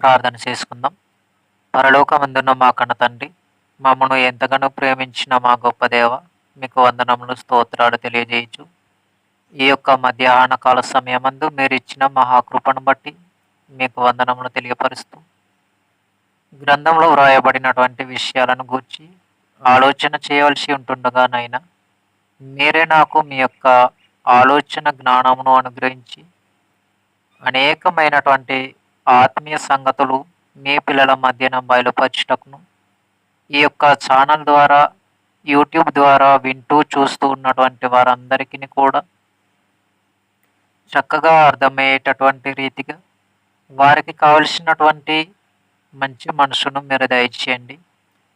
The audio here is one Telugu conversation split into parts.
ప్రార్థన చేసుకుందాం. పరలోకమందున్న మా కన్న తండ్రి, మమ్మను ఎంతగానో ప్రేమించిన మా గొప్ప దేవ, మీకు వందనములు స్తోత్రాలు తెలియజేయచ్చు. ఈ యొక్క మధ్యాహ్న కాల సమయమందు మీరు ఇచ్చిన మహాకృపను బట్టి మీకు వందనములు తెలియపరుస్తూ, గ్రంథంలో వ్రాయబడినటువంటి విషయాలను గూర్చి ఆలోచన చేయవలసి ఉంటుండగానైనా మీరే నాకు మీ యొక్క ఆలోచన జ్ఞానమును అనుగ్రహించి అనేకమైనటువంటి ఆత్మీయ సంగతులు మీ పిల్లల మధ్యన బయలుపరచుటకును, ఈ యొక్క ఛానల్ ద్వారా, యూట్యూబ్ ద్వారా వింటూ చూస్తూ ఉన్నటువంటి వారందరికీ కూడా చక్కగా అర్థమయ్యేటటువంటి రీతిగా వారికి కావలసినటువంటి మంచి మనసును మీరు దయచేయండి.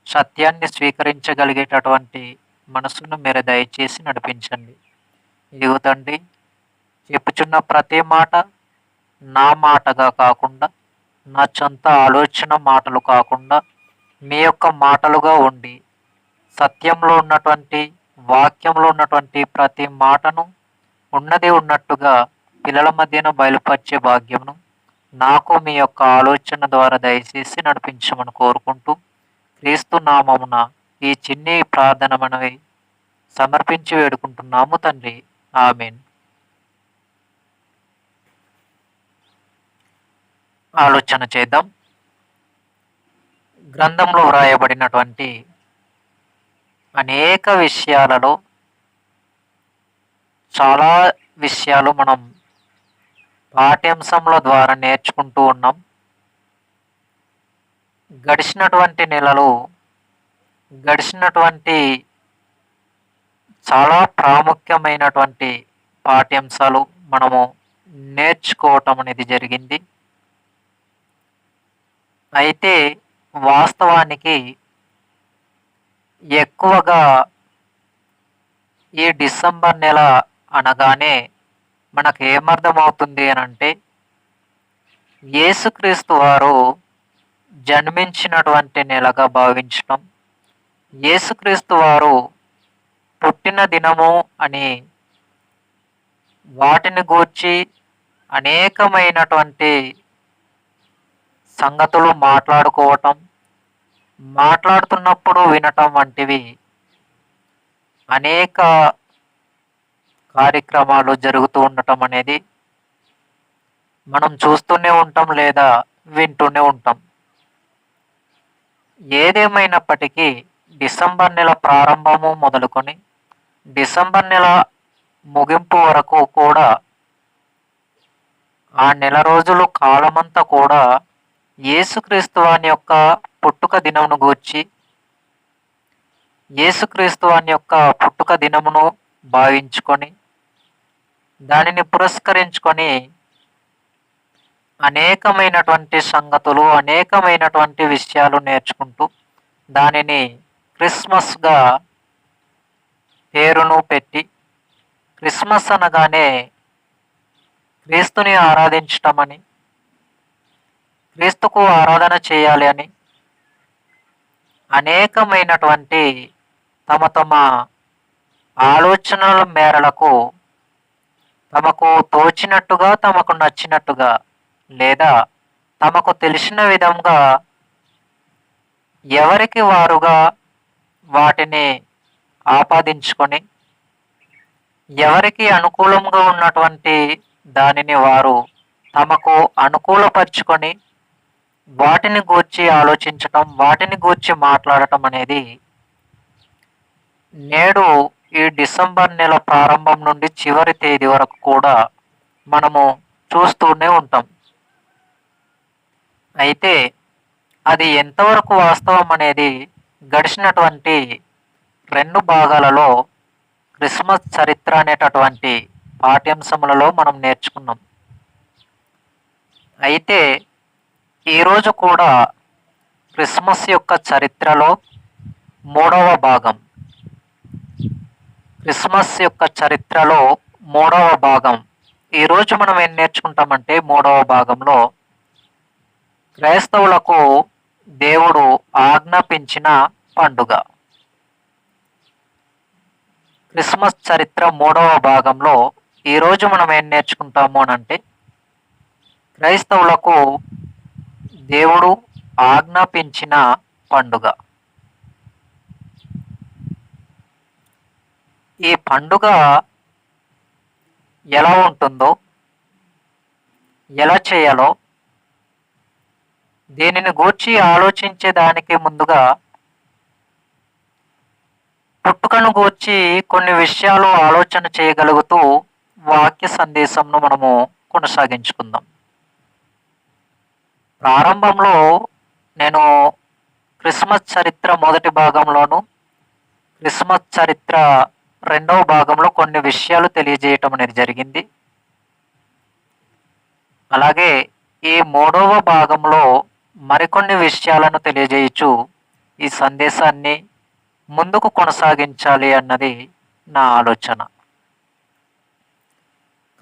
సత్యాన్ని స్వీకరించగలిగేటటువంటి మనసును మీరు దయచేసి నడిపించండి. ఇదిగో తండ్రి, చెప్పుచున్న ప్రతి మాట నా మాటగా కాకుండా, నా సొంత ఆలోచన మాటలు కాకుండా మీ యొక్క మాటలుగా ఉండి, సత్యంలో ఉన్నటువంటి, వాక్యంలో ఉన్నటువంటి ప్రతి మాటను ఉన్నది ఉన్నట్టుగా పిల్లల మధ్యన బయలుపరిచే భాగ్యమును నాకు మీ యొక్క ఆలోచన ద్వారా దయచేసి నడిపించమని కోరుకుంటూ, క్రీస్తు నామమున ఈ చిన్ని ప్రార్థన మనవి సమర్పించి వేడుకుంటున్నాము తండ్రి. ఆమేన్. ఆలోచన చేద్దాం. గ్రంథంలో వ్రాయబడినటువంటి అనేక విషయాలలో చాలా విషయాలు మనం పాఠ్యాంశంల ద్వారా నేర్చుకుంటూ ఉన్నాం. గడిచినటువంటి నెలలు, గడిచినటువంటి చాలా ప్రాముఖ్యమైనటువంటి పాఠ్యాంశాలు మనము నేర్చుకోవటం అనేది జరిగింది. అయితే వాస్తవానికి ఎక్కువగా ఈ డిసెంబర్ నెల అనగానే మనకు ఏమర్థమవుతుంది అని అంటే, యేసుక్రీస్తు వారు జన్మించినటువంటి నెలగా భావించటం, యేసుక్రీస్తు వారు పుట్టిన దినము అని వాటిని గూర్చి అనేకమైనటువంటి సంగతులు మాట్లాడుకోవటం, మాట్లాడుతున్నప్పుడు వినటం వంటివి అనేక కార్యక్రమాలు జరుగుతూ ఉండటం అనేది మనం చూస్తూనే ఉంటాం, లేదా వింటూనే ఉంటాం. ఏదేమైనప్పటికీ డిసెంబర్ నెల ప్రారంభము మొదలుకొని డిసెంబర్ నెల ముగింపు వరకు కూడా, ఆ నెల రోజులు కాలమంతా కూడా యేసుక్రీస్తు వాని యొక్క పుట్టుక దినమును గూర్చి, యేసుక్రీస్తు వాని యొక్క పుట్టుక దినమును భావించుకొని, దానిని పురస్కరించుకొని అనేకమైనటువంటి సంగతులు, అనేకమైనటువంటి విషయాలు నేర్చుకుంటూ దానిని క్రిస్మస్గా పేరును పెట్టి, క్రిస్మస్ అనగానే క్రీస్తుని ఆరాధించటమని, క్రీస్తుకు ఆరాధన చేయాలి అని అనేకమైనటువంటి తమ తమ ఆలోచనల మేరలకు, తమకు తోచినట్టుగా, తమకు నచ్చినట్టుగా, లేదా తమకు తెలిసిన విధంగా ఎవరికి వారుగా వాటిని ఆపాదించుకొని, ఎవరికి అనుకూలంగా ఉన్నటువంటి దానిని వారు తమకు అనుకూలపరుచుకొని వాటిని గూర్చి ఆలోచించటం, వాటిని గూర్చి మాట్లాడటం అనేది నేడు ఈ డిసెంబర్ నెల ప్రారంభం నుండి చివరి తేదీ వరకు కూడా మనము చూస్తూనే ఉంటాం. అయితే అది ఎంతవరకు వాస్తవం అనేది గడిచినటువంటి 2 భాగాలలో క్రిస్మస్ చరిత్ర అనేటటువంటి పాఠ్యాంశములలో మనం నేర్చుకున్నాం. అయితే ఈరోజు కూడా క్రిస్మస్ యొక్క చరిత్రలో 3వ భాగం, క్రిస్మస్ యొక్క చరిత్రలో 3వ భాగం ఈరోజు మనం ఏం నేర్చుకుంటామంటే, 3వ భాగంలో క్రైస్తవులకు దేవుడు ఆజ్ఞాపించిన పండుగ. క్రిస్మస్ చరిత్ర 3వ భాగంలో ఈరోజు మనం ఏం నేర్చుకుంటాము అని అంటే, క్రైస్తవులకు దేవుడు ఆజ్ఞాపించిన పండుగ. ఈ పండుగ ఎలా ఉంటుందో, ఎలా చేయాలో దీనిని గూర్చి ఆలోచించేదానికి ముందుగా పుట్టుకను గూర్చి కొన్ని విషయాలు ఆలోచన చేయగలుగుతూ వాక్య సందేశంను మనము కొనసాగించుకుందాం. ప్రారంభంలో నేను క్రిస్మస్ చరిత్ర మొదటి భాగంలోను, క్రిస్మస్ చరిత్ర రెండవ భాగంలో కొన్ని విషయాలు తెలియజేయటం అనేది జరిగింది. అలాగే ఈ మూడవ భాగంలో మరికొన్ని విషయాలను తెలియజేయచ్చు ఈ సందేశాన్ని ముందుకు కొనసాగించాలి అన్నది నా ఆలోచన.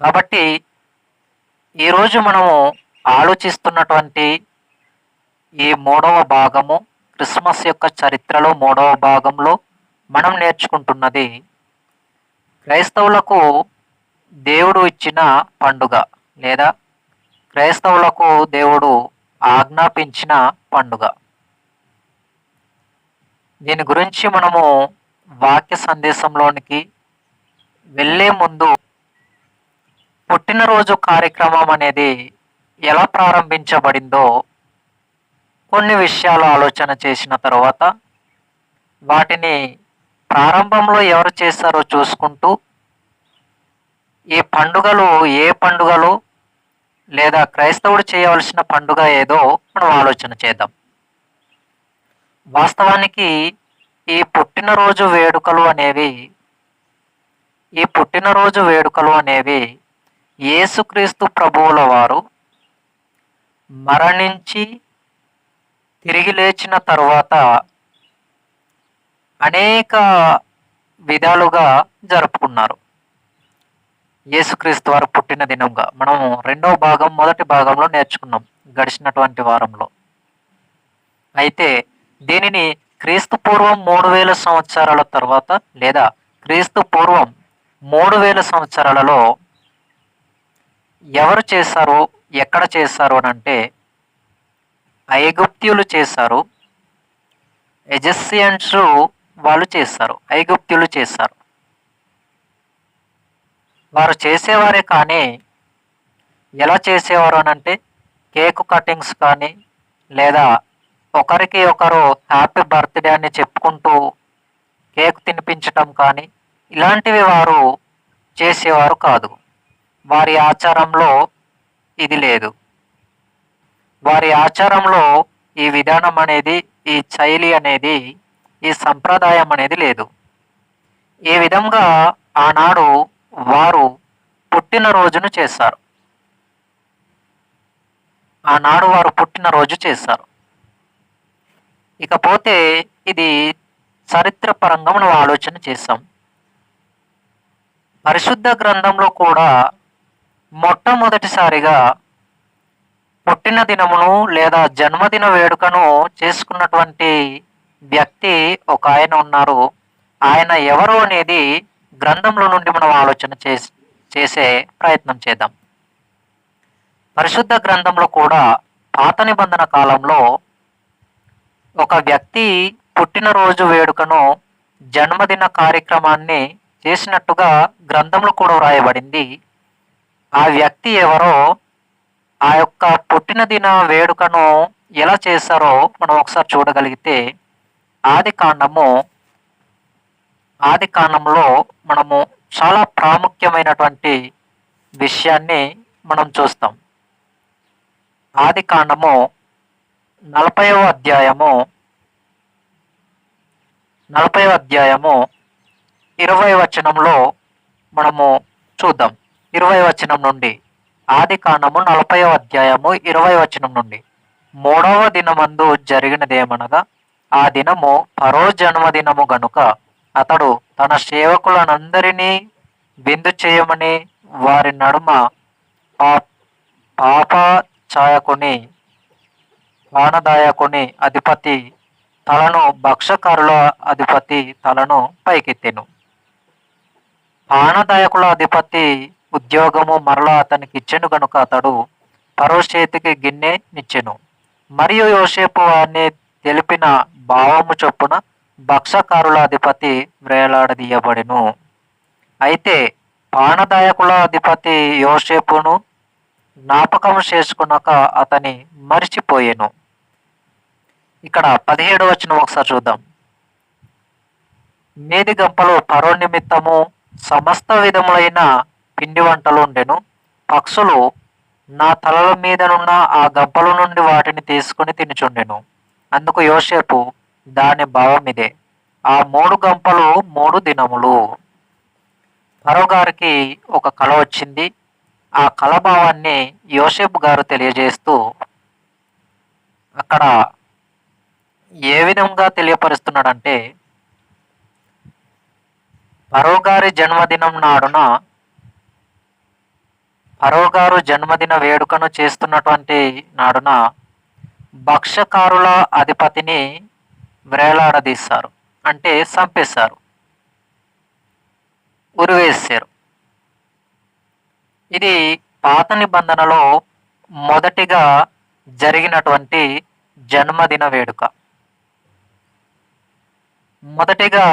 కాబట్టి ఈరోజు మనము ఆలోచిస్తున్నటువంటి ఈ మూడవ భాగము, క్రిస్మస్ యొక్క చరిత్రలో మూడవ భాగంలో మనం నేర్చుకుంటున్నది క్రైస్తవులకు దేవుడు ఇచ్చిన పండుగ, లేదా క్రైస్తవులకు దేవుడు ఆజ్ఞాపించిన పండుగ. దీని గురించి మనము వాక్య సందేశంలోనికి వెళ్ళే ముందు పుట్టినరోజు కార్యక్రమం అనేది ఎలా ప్రారంభించబడిందో కొన్ని విషయాలు ఆలోచన చేసిన తర్వాత వాటిని ప్రారంభంలో ఎవరు చేశారో చూసుకుంటూ ఈ పండుగలు ఏ పండుగలు లేదా క్రైస్తవుడు చేయవలసిన పండుగ ఏదో మనం ఆలోచన చేద్దాం. వాస్తవానికి ఈ పుట్టినరోజు వేడుకలు అనేవి యేసుక్రీస్తు ప్రభువుల వారు మరణించి తిరిగి లేచిన తరువాత అనేక విధాలుగా జరుపుకున్నారు. యేసుక్రీస్తు వారు పుట్టిన దినంగా మనం రెండవ భాగం మొదటి భాగంలో నేర్చుకున్నాం గడిచినటువంటి వారంలో. అయితే దీనిని క్రీస్తు పూర్వం 3000 సంవత్సరాల తర్వాత లేదా క్రీస్తు పూర్వం 3000 సంవత్సరాలలో ఎవరు చేశారు, ఎక్కడ చేశారు అని అంటే ఐగుప్త్యులు చేశారు. ఎజిప్షియన్స్ వాళ్ళు చేశారు, ఐగుప్త్యులు చేశారు. వారు చేసేవారే, కానీ ఎలా చేసేవారు అని అంటే కేక్ కటింగ్స్ కానీ లేదా ఒకరికి ఒకరు హ్యాపీ బర్త్డే అని చెప్పుకుంటూ కేక్ తినిపించటం కానీ ఇలాంటివి వారు చేసేవారు కాదు. వారి ఆచారంలో ఇది లేదు. వారి ఆచారంలో ఈ విధానం అనేది, ఈ శైలి అనేది, ఈ సంప్రదాయం అనేది లేదు. ఈ విధంగా ఆనాడు వారు పుట్టినరోజును చేశారు. ఇకపోతే ఇది చరిత్రపరంగా మనం ఆలోచన చేసాం. పరిశుద్ధ గ్రంథంలో కూడా మొట్టమొదటిసారిగా పుట్టిన దినమును లేదా జన్మదిన వేడుకను చేసుకున్నటువంటి వ్యక్తి ఒక ఆయన ఉన్నారు. ఆయన ఎవరు అనేది గ్రంథంలో నుండి మనం ఆలోచన చేసే ప్రయత్నం చేద్దాం. పరిశుద్ధ గ్రంథంలో కూడా పాత నిబంధన కాలంలో ఒక వ్యక్తి పుట్టినరోజు వేడుకను, జన్మదిన కార్యక్రమాన్ని చేసినట్టుగా గ్రంథంలో కూడా వ్రాయబడింది. ఆ వ్యక్తి ఎవరో, ఆ యొక్క పుట్టిన దిన వేడుకను ఎలా చేశారో మనం ఒకసారి చూడగలిగితే ఆది కాండంలో మనము చాలా ప్రాముఖ్యమైనటువంటి విషయాన్ని మనం చూస్తాం. ఆది కాండము 40వ అధ్యాయము 20వ వచనంలో మనము చూద్దాం. 20వ వచనం నుండి, ఆది కాండము 40వ అధ్యాయము 20వ వచనం నుండి, 3వ దినమందు జరిగినదేమనగా, ఆ దినము ఫరో జన్మదినము గనుక అతడు తన సేవకులనందరినీ విందు చేయమని వారి నడుమ పాపచాయకుని పానదాయకుని అధిపతి తలను, భక్షకారుల అధిపతి తలను పైకెత్తెను. పానదాయకుల అధిపతి ఉద్యోగము మరలా అతనికి ఇచ్చెను గనుక అతడు ఫరో చేతికి గిన్నె నిచ్చెను. మరియు యోసేపు వారిని తెలిపిన భావము చొప్పున భక్షకారుల అధిపతి వ్రేలాడదీయబడెను. అయితే పానదాయకుల అధిపతి యోసేపును జ్ఞాపకం చేసుకున్నాక అతని మరిచిపోయెను. ఇక్కడ 17వ వచనం ఒకసారి చూద్దాం. మీది గంపలో పరో నిమిత్తము సమస్త విధములైన పిండి వంటలు ఉండెను. పక్షులు నా తలల మీదనున్న ఆ గంపల నుండి వాటిని తీసుకుని తినుచుండెను. అందుకు యోసేపు దాని భావం ఇదే, ఆ 3 గంపలు 3 దినములు. ఫరో గారికి ఒక కల వచ్చింది. ఆ కల భావాన్ని యోసేపు గారు తెలియజేస్తూ అక్కడ ఏ విధంగా తెలియపరుస్తున్నాడంటే, ఫరో గారి జన్మదిన వేడుకను చేస్తున్నటువంటి నాడున భక్షకారుల అధిపతిని వ్రేలాడదీశారు, అంటే చంపేశారు, ఉరివేశారు. ఇది పాత నిబంధనలో మొదటిగా జరిగినటువంటి జన్మదిన వేడుక. మొదటిగా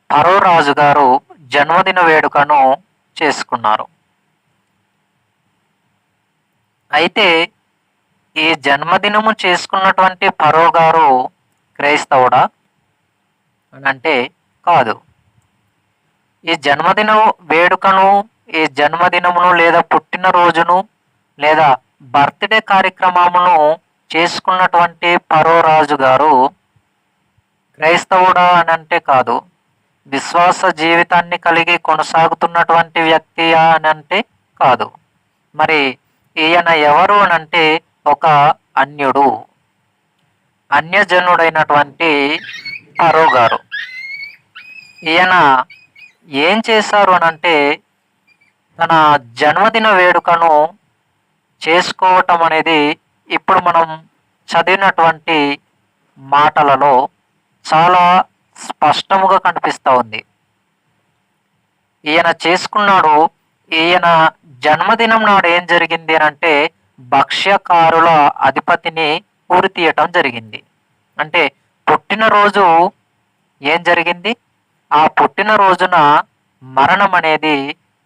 ఫరో రాజు గారు జన్మదిన వేడుకను చేసుకున్నారు. అయితే ఈ జన్మదినము చేసుకున్నటువంటి ఫరో గారు క్రైస్తవుడా అని అంటే కాదు. ఈ జన్మదిన వేడుకను, ఈ జన్మదినమును లేదా పుట్టినరోజును లేదా బర్త్డే కార్యక్రమమును చేసుకున్నటువంటి ఫరో రాజు గారు క్రైస్తవుడా అని అంటే కాదు. విశ్వాస జీవితాన్ని కలిగి కొనసాగుతున్నటువంటి వ్యక్తి అని అంటే కాదు. మరి ఈయన ఎవరు అని అంటే ఒక అన్యుడు, అన్యజనుడైనటువంటి ఫరో గారు. ఈయన ఏం చేశారు అని అంటే, తన జన్మదిన వేడుకను చేసుకోవటం అనేది ఇప్పుడు మనం చదివినటువంటి మాటలలో చాలా స్పష్టముగా కనిపిస్తూ ఉంది. ఈయన చేసుకున్నాడు. ఈయన జన్మదినం నాడు ఏం జరిగింది అని అంటే, భక్ష్యకారుల అధిపతిని ఉరి తీయటం జరిగింది. అంటే పుట్టినరోజు ఏం జరిగింది? ఆ పుట్టినరోజున మరణం అనేది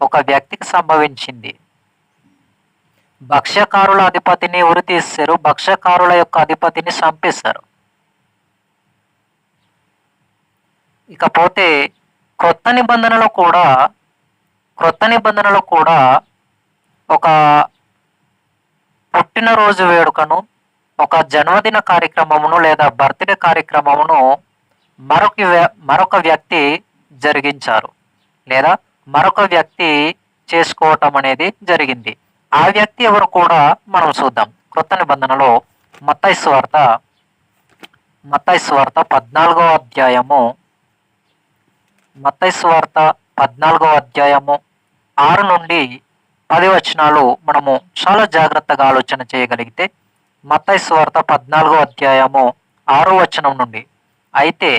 ఒక వ్యక్తికి సంభవించింది. భక్ష్యకారుల అధిపతిని ఉరి తీశారు, భక్ష్యకారుల యొక్క అధిపతిని చంపేశారు. ఇకపోతే క్రొత్త నిబంధనలో కూడా ఒక పుట్టినరోజు వేడుకను, ఒక జన్మదిన కార్యక్రమమును లేదా బర్త్డే కార్యక్రమమును మరొక వ్యక్తి జరిగించారు లేదా మరొక వ్యక్తి చేసుకోవటం అనేది జరిగింది. ఆ వ్యక్తి ఎవరు కూడా మనం చూద్దాం. క్రొత్త నిబంధనలో మత్తయి సువార్త 14వ అధ్యాయము, మత్తయి సువార్త 14వ అధ్యాయము 6 నుండి 10 వచనాలు మనము చాలా జాగ్రత్తగా ఆలోచన చేయగలిగితే, మత్తయి సువార్త 14వ అధ్యాయము 6వ వచనం నుండి, అయితే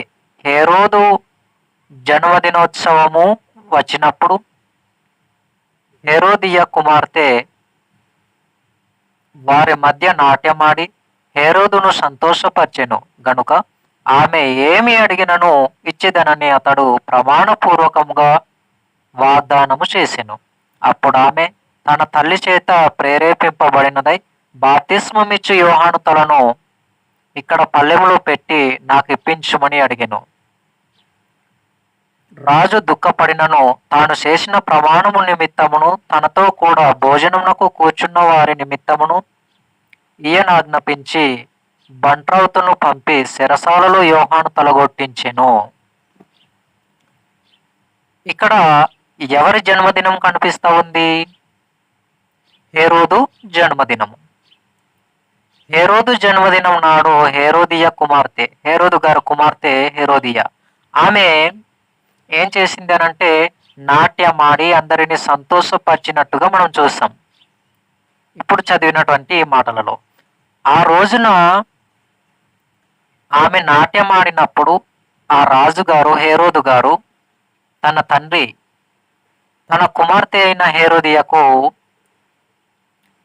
హేరోదు జన్మదినోత్సవము వచ్చినప్పుడు హేరోదియ కుమార్తె వారి మధ్య నాట్యమాడి హేరోదును సంతోషపరిచెను గనుక ఆమె ఏమి అడిగినను ఇచ్చేదనని అతడు ప్రమాణపూర్వకంగా వాగ్దానము చేసెను. అప్పుడు ఆమె తన తల్లి చేత ప్రేరేపింపబడినదై బాప్తిస్మమిచ్చు యోహాను తలను ఇక్కడ పల్లెములో పెట్టి నాకు ఇప్పించుమని అడిగెను. రాజు దుఃఖపడినను తాను చేసిన ప్రమాణము నిమిత్తమును తనతో కూడా భోజనమునకు కూర్చున్న వారి నిమిత్తమును ఈయన ఆజ్ఞాపించి బంట్రౌతును పంపి చెరసాలలో యోహాను తలగొట్టించెను. ఇక్కడ ఎవరి జన్మదినం కనిపిస్తా ఉంది? హేరోదు జన్మదినము. హేరోదు జన్మదినం నాడు హేరోదియ కుమార్తె, హేరోదు గారి కుమార్తె హేరోదియ, ఆమె ఏం చేసింది అనంటే నాట్యమాడి అందరిని సంతోషపరిచినట్టుగా మనం చూస్తాం ఇప్పుడు చదివినటువంటి ఈ మాటలలో. ఆ రోజున ఆమె నాట్యమాడినప్పుడు ఆ రాజుగారు హేరోదు గారు తన తండ్రి తన కుమార్తె అయిన హేరోదియకు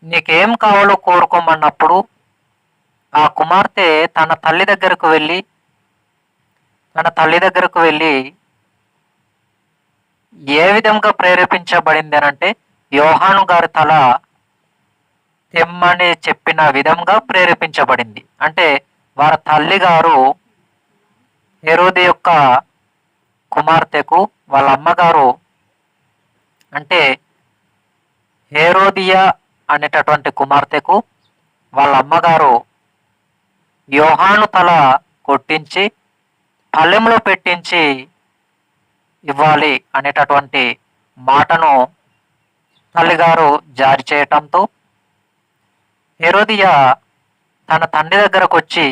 నీకేం కావాలో కోరుకోమన్నప్పుడు ఆ కుమార్తె తన తల్లి దగ్గరకు వెళ్ళి ఏ విధంగా ప్రేరేపించబడింది అనంటే, యోహాను గారి తల తెమ్మని చెప్పిన విధంగా ప్రేరేపించబడింది. అంటే వారి తల్లి గారు హెరోది యొక్క కుమార్తెకు, వాళ్ళ అమ్మగారు అంటే హేరోదియా అనేటటువంటి కుమార్తెకు వాళ్ళ అమ్మగారు యోహాను తల కొట్టించి పళ్ళెంలో పెట్టించి ఇవ్వాలి అనేటటువంటి మాటను తల్లిగారు జారీ చేయటంతో హెరోదియా తన తండ్రి దగ్గరకు వచ్చి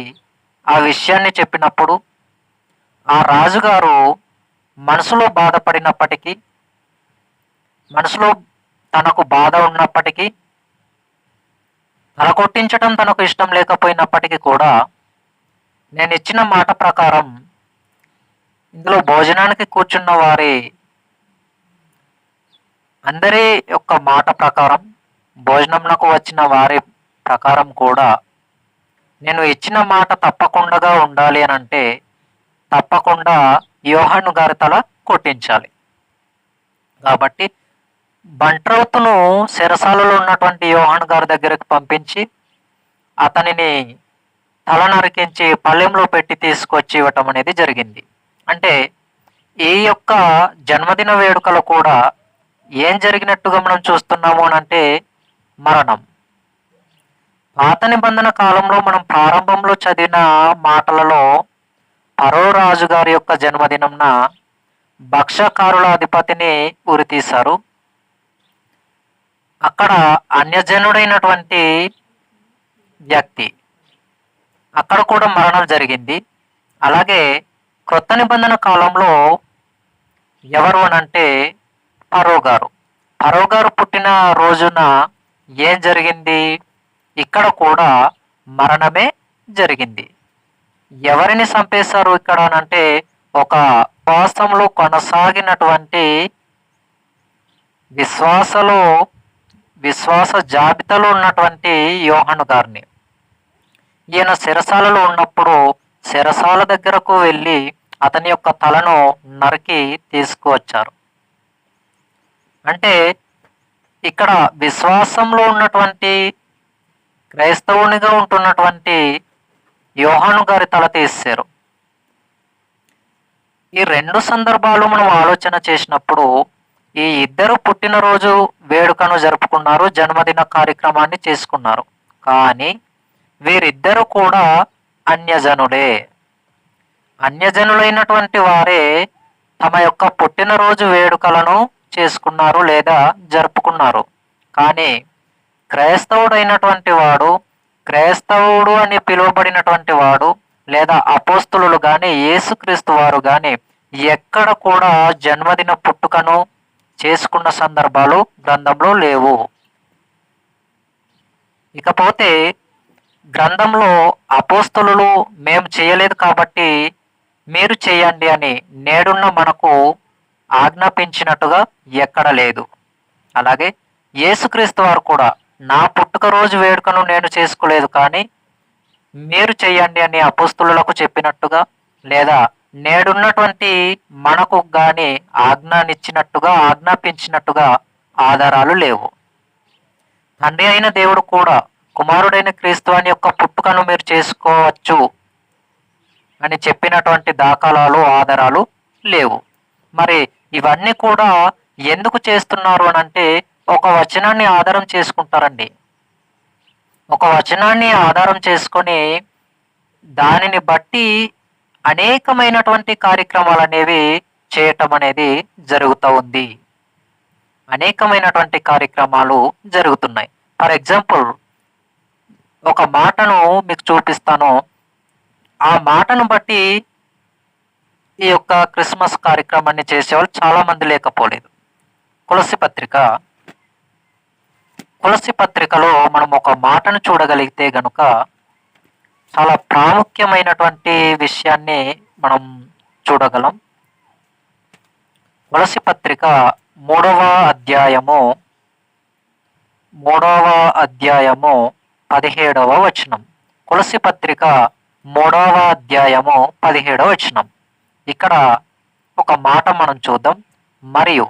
ఆ విషయాన్ని చెప్పినప్పుడు ఆ రాజుగారు మనసులో బాధపడినప్పటికీ, మనసులో తనకు బాధ ఉన్నప్పటికీ, తల కొట్టించడం తనకు ఇష్టం లేకపోయినప్పటికీ కూడా, నేను ఇచ్చిన మాట ప్రకారం ఇందులో భోజనానికి కూర్చున్న వారి అందరి యొక్క మాట ప్రకారం, భోజనంకు వచ్చిన వారి ప్రకారం కూడా నేను ఇచ్చిన మాట తప్పకుండా ఉండాలి అని అంటే తప్పకుండా యోహాను గారి తల కొట్టించాలి. కాబట్టి బంట్రౌతును చెరసాలలో ఉన్నటువంటి యోహాను గారి దగ్గరికి పంపించి అతనిని తల నరికించి పళ్ళెంలో పెట్టి తీసుకొచ్చి ఇవ్వటం అనేది జరిగింది. అంటే ఈ యొక్క జన్మదిన వేడుకలు కూడా ఏం జరిగినట్టుగా మనం చూస్తున్నాము అనంటే మరణం. పాత నిబంధన కాలంలో మనం ప్రారంభంలో చదివిన మాటలలో ఫరో రాజు గారి యొక్క జన్మదినంన భక్ష్యకారుల అధిపతిని ఉరితీశారు. అక్కడ అన్యజనుడైనటువంటి వ్యక్తి, అక్కడ కూడా మరణం జరిగింది. అలాగే క్రొత్త నిబంధన కాలంలో ఎవరు అనంటే ఫరో గారు పుట్టిన రోజున ఏం జరిగింది? ఇక్కడ కూడా మరణమే జరిగింది. ఎవరిని చంపేశారు ఇక్కడ అనంటే ఒక ఉపవాసంలో కొనసాగినటువంటి విశ్వాస జాబితాలో ఉన్నటువంటి యోహాను గారిని. ఈయన చెరసాలలో ఉన్నప్పుడు చెరసాల దగ్గరకు వెళ్ళి అతని యొక్క తలను నరికి తీసుకువచ్చారు. అంటే ఇక్కడ విశ్వాసంలో ఉన్నటువంటి క్రైస్తవునిగా ఉంటున్నటువంటి యోహాను గారి తల తీశారు. ఈ రెండు సందర్భాలు మనం ఆలోచన చేసినప్పుడు ఈ ఇద్దరు పుట్టినరోజు వేడుకను జరుపుకున్నారు, జన్మదిన కార్యక్రమాన్ని చేసుకున్నారు. కానీ వీరిద్దరూ కూడా అన్యజనులైనటువంటి వారే తమ యొక్క పుట్టినరోజు వేడుకలను చేసుకున్నారు లేదా జరుపుకున్నారు. కానీ క్రైస్తవుడు అని పిలువబడినటువంటి వాడు లేదా అపోస్తులు కానీ యేసుక్రీస్తు వారు కానీ ఎక్కడ కూడా జన్మదిన పుట్టుకను చేసుకున్న సందర్భాలు గ్రంథంలో లేవు. ఇకపోతే గ్రంథంలో అపోస్తలులు మేము చేయలేదు కాబట్టి మీరు చేయండి అని నేడున్న మనకు ఆజ్ఞాపించినట్టుగా ఎక్కడ లేదు. అలాగే యేసుక్రీస్తు వారు కూడా నా పుట్టుక రోజు వేడుకను నేను చేసుకోలేదు కానీ మీరు చేయండి అని అపోస్తలులకు చెప్పినట్టుగా లేదా నేడున్నటువంటి మనకు గాని ఆజ్ఞాపించినట్టుగా ఆధారాలు లేవు. తండ్రి అయిన దేవుడు కూడా కుమారుడైన క్రీస్తు అని యొక్క పుట్టుకను మీరు చేసుకోవచ్చు అని చెప్పినటువంటి దాఖలాలు ఆధారాలు లేవు. మరి ఇవన్నీ కూడా ఎందుకు చేస్తున్నారు అనంటే ఒక వచనాన్ని ఆధారం చేసుకుంటారండి. ఒక వచనాన్ని ఆధారం చేసుకొని దానిని బట్టి అనేకమైనటువంటి కార్యక్రమాలు అనేవి చేయటం అనేది జరుగుతూ ఉంది. అనేకమైనటువంటి కార్యక్రమాలు జరుగుతున్నాయి. ఫర్ ఎగ్జాంపుల్ ఒక మాటను మీకు చూపిస్తాను. ఆ మాటను బట్టి ఈ యొక్క క్రిస్మస్ కార్యక్రమాన్ని చేసేవాళ్ళు చాలా మంది లేకపోలేదు. తులసి పత్రికలో మనం ఒక మాటను చూడగలిగితే గనుక చాలా ప్రాముఖ్యమైనటువంటి విషయాన్ని మనం చూడగలం. తులసి పత్రిక 3వ అధ్యాయము 17వ వచనం. కొలస్సీ పత్రిక 3వ అధ్యాయము 17వ వచనం. ఇక్కడ ఒక మాట మనం చూద్దాం. మరియు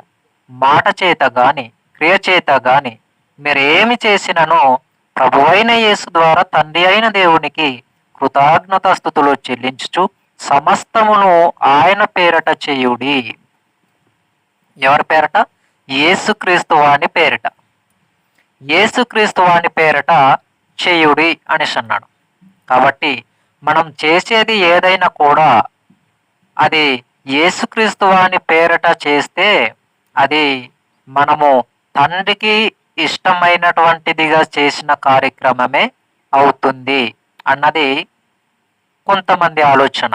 మాట చేత గాని క్రియ చేత గాని మీరేమి చేసినను ప్రభువైన యేసు ద్వారా తండ్రి అయిన దేవునికి కృతజ్ఞతాస్తుతులు చెల్లించుచు సమస్తమును ఆయన పేరట చేయుడి. ఎవరి పేరట? యేసుక్రీస్తు వాని పేరట. యేసుక్రీస్తు వాని పేరట చేయుడి అనేసి అన్నాడు. కాబట్టి మనం చేసేది ఏదైనా కూడా అది యేసుక్రీస్తు వాని పేరట చేస్తే అది మనము తండ్రికి ఇష్టమైనటువంటిదిగా చేసిన కార్యక్రమమే అవుతుంది అన్నది కొంతమంది ఆలోచన.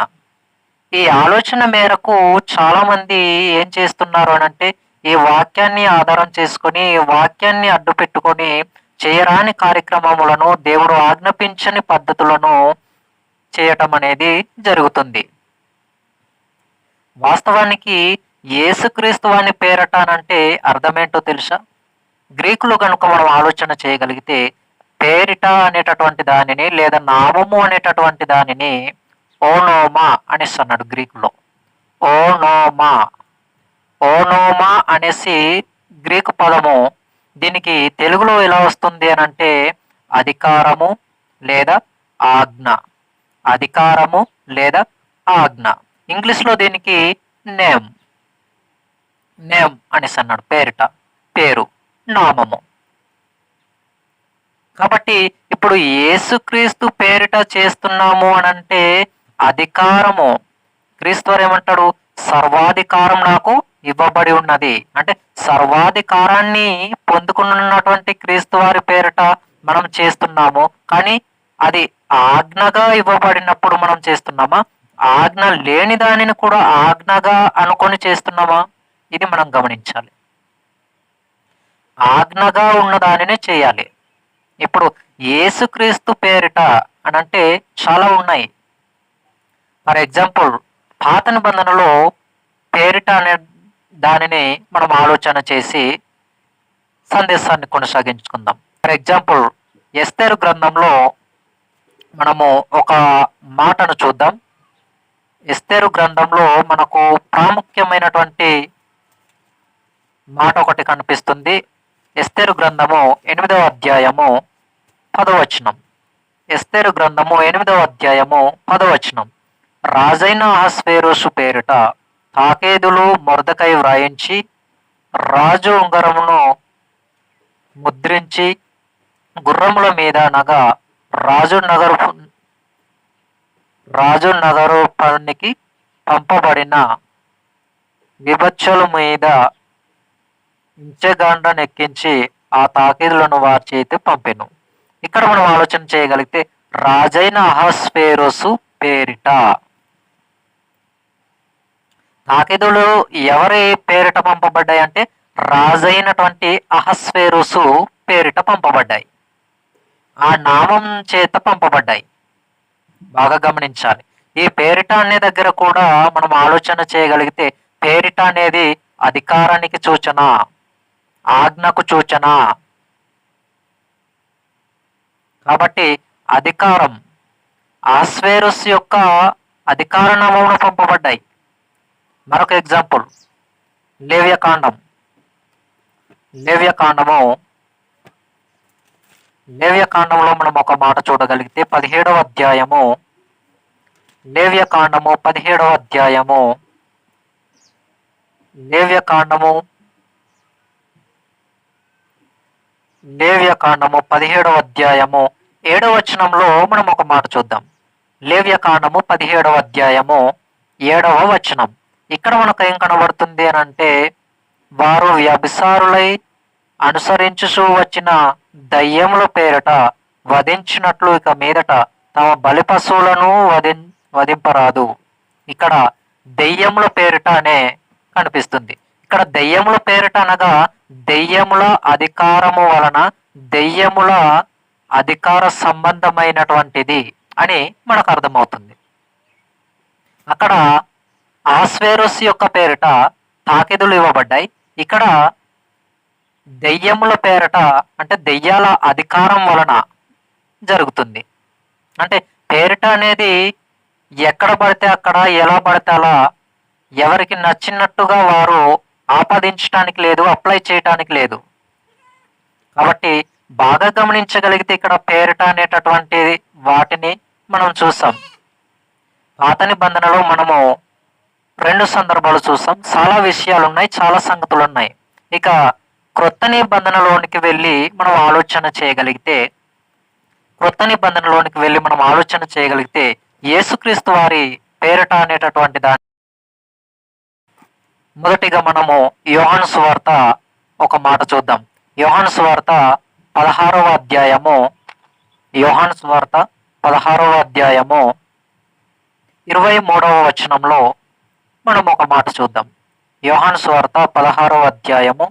ఈ ఆలోచన మేరకు చాలామంది ఏం చేస్తున్నారు అనంటే ఈ వాక్యాన్ని ఆధారం చేసుకొని ఈ వాక్యాన్ని అడ్డు పెట్టుకొని చేయరాని కార్యక్రమములను దేవుడు ఆజ్ఞాపించని పద్ధతులను చేయటం అనేది జరుగుతుంది. వాస్తవానికి యేసుక్రీస్తు వాని పేరట అనంటే అర్థమేంటో తెలుసా? గ్రీకులో కనుక మనం ఆలోచన చేయగలిగితే పేరిట అనేటటువంటి దానిని లేదా నామము అనేటటువంటి దానిని ఓనోమా అనేసి అన్నాడు గ్రీకులో. ఓనోమా ఓనోమా అనేసి గ్రీకు పదము. దీనికి తెలుగులో ఎలా వస్తుంది అని అంటే అధికారము లేదా ఆజ్ఞ. అధికారము లేదా ఆజ్ఞ. ఇంగ్లీష్లో దీనికి నేమ్ నేమ్ అనేసి అన్నాడు. పేరిట, పేరు, నామము. కాబట్టి ఇప్పుడు యేసుక్రీస్తు పేరిట చేస్తున్నాము అనంటే అధికారము. క్రీస్తు వారు ఏమంటాడు? సర్వాధికారం నాకు ఇవ్వబడి ఉన్నది. అంటే సర్వాధికారాన్ని పొందుకున్నటువంటి క్రీస్తు వారి పేరిట మనం చేస్తున్నాము. కానీ అది ఆజ్ఞగా ఇవ్వబడినప్పుడు మనం చేస్తున్నామా? ఆజ్ఞ లేని దానిని కూడా ఆజ్ఞగా అనుకొని చేస్తున్నామా? ఇది మనం గమనించాలి. ఆజ్ఞగా ఉన్న దానినే చేయాలి. ఇప్పుడు యేసుక్రీస్తు పేరిట అనంటే చాలా ఉన్నాయి. ఫర్ ఎగ్జాంపుల్ పాత నిబంధనలో పేరిట అనే దానిని మనం ఆలోచన చేసి సందేశాన్ని కొనసాగించుకుందాం. ఫర్ ఎగ్జాంపుల్ ఎస్తేరు గ్రంథంలో మనము ఒక మాటను చూద్దాం. ఎస్తేరు గ్రంథంలో మనకు ప్రాముఖ్యమైనటువంటి మాట ఒకటి కనిపిస్తుంది. ఎస్తేరు గ్రంథము 8వ అధ్యాయము 10వ వచనం. ఎస్తేరు గ్రంథము 8వ అధ్యాయము 10వ వచనం. రాజైన అహస్వేరోసు పేరిట తాకేదులు మొర్దెకై వ్రాయించి రాజు ఉంగరమును ముద్రించి గుర్రముల మీద అనగా రాజు నగరు పనికి పంపబడిన విభత్సల మీద ఇంచెగాండ్రను ఎక్కించి ఆ తాకీదులను వారి చేతి పంపెను. ఇక్కడ మనం ఆలోచన చేయగలిగితే రాజైన అహస్వేరోసు పేరిట. తాకీదులు ఎవరి పేరిట పంపబడ్డాయి అంటే రాజైనటువంటి అహస్వేరోసు పేరిట పంపబడ్డాయి. ఆ నామం చేత పంపబడ్డాయి. బాగా గమనించాలి. ఈ పేరిట అనే దగ్గర కూడా మనం ఆలోచన చేయగలిగితే పేరిట అనేది అధికారానికి సూచన, ఆజ్ఞకు సూచన. కాబట్టి అధికారం అహస్వేరోసు యొక్క అధికార నామమును పంపబడ్డాయి. మరొక ఎగ్జాంపుల్ లేవ్యకాండము లేవ్యకాండంలో మనం ఒక మాట చూడగలిగితే 17వ అధ్యాయము లేవ్యకాండము 17వ అధ్యాయము లేవ్యకాండము 17వ అధ్యాయము 7వ వచనంలో మనం ఒక మాట చూద్దాం. లేవ్యకాండము 17వ అధ్యాయము 7వ వచనం. ఇక్కడ మనకు ఏం కనబడుతుంది అని అంటే వారు వ్యభిసారులై అనుసరించుచూ వచ్చిన దయ్యముల పేరట వధించినట్లు ఇక మీదట తమ బలి పశువులను వధింపరాదు. ఇక్కడ దెయ్యముల పేరిట అనే కనిపిస్తుంది. ఇక్కడ దెయ్యముల పేరిట అనగా దెయ్యముల అధికారము వలన దెయ్యముల అధికార సంబంధమైనటువంటిది అని మనకు అర్థమవుతుంది. అక్కడ అహస్వేరోసు యొక్క పేరిట తాకిదులు ఇవ్వబడ్డాయి. ఇక్కడ దెయ్యముల పేరట అంటే దెయ్యాల అధికారం వలన జరుగుతుంది. అంటే పేరిట అనేది ఎక్కడ పడితే అక్కడ, ఎలా పడితే అలా ఎవరికి నచ్చినట్టుగా వారు ఆపాదించడానికి లేదు, అప్లై చేయటానికి లేదు. కాబట్టి బాగా గమనించగలిగితే ఇక్కడ పేరిట అనేటటువంటి వాటిని మనం చూసాం. పాత నిబంధనలో మనము 2 సందర్భాలు చూసాం. చాలా విషయాలున్నాయి, చాలా సంగతులున్నాయి. ఇక క్రొత్త నిబంధనలోనికి వెళ్ళి మనం ఆలోచన చేయగలిగితే యేసుక్రీస్తు వారి పేరిట అనేటటువంటి దాన్ని మొదటిగా మనము యోహాను సువార్త ఒక మాట చూద్దాం. యోహాను సువార్త 16వ అధ్యాయము 23వ వచనంలో మనం ఒక మాట చూద్దాం. యోహాను సువార్త 16వ అధ్యాయము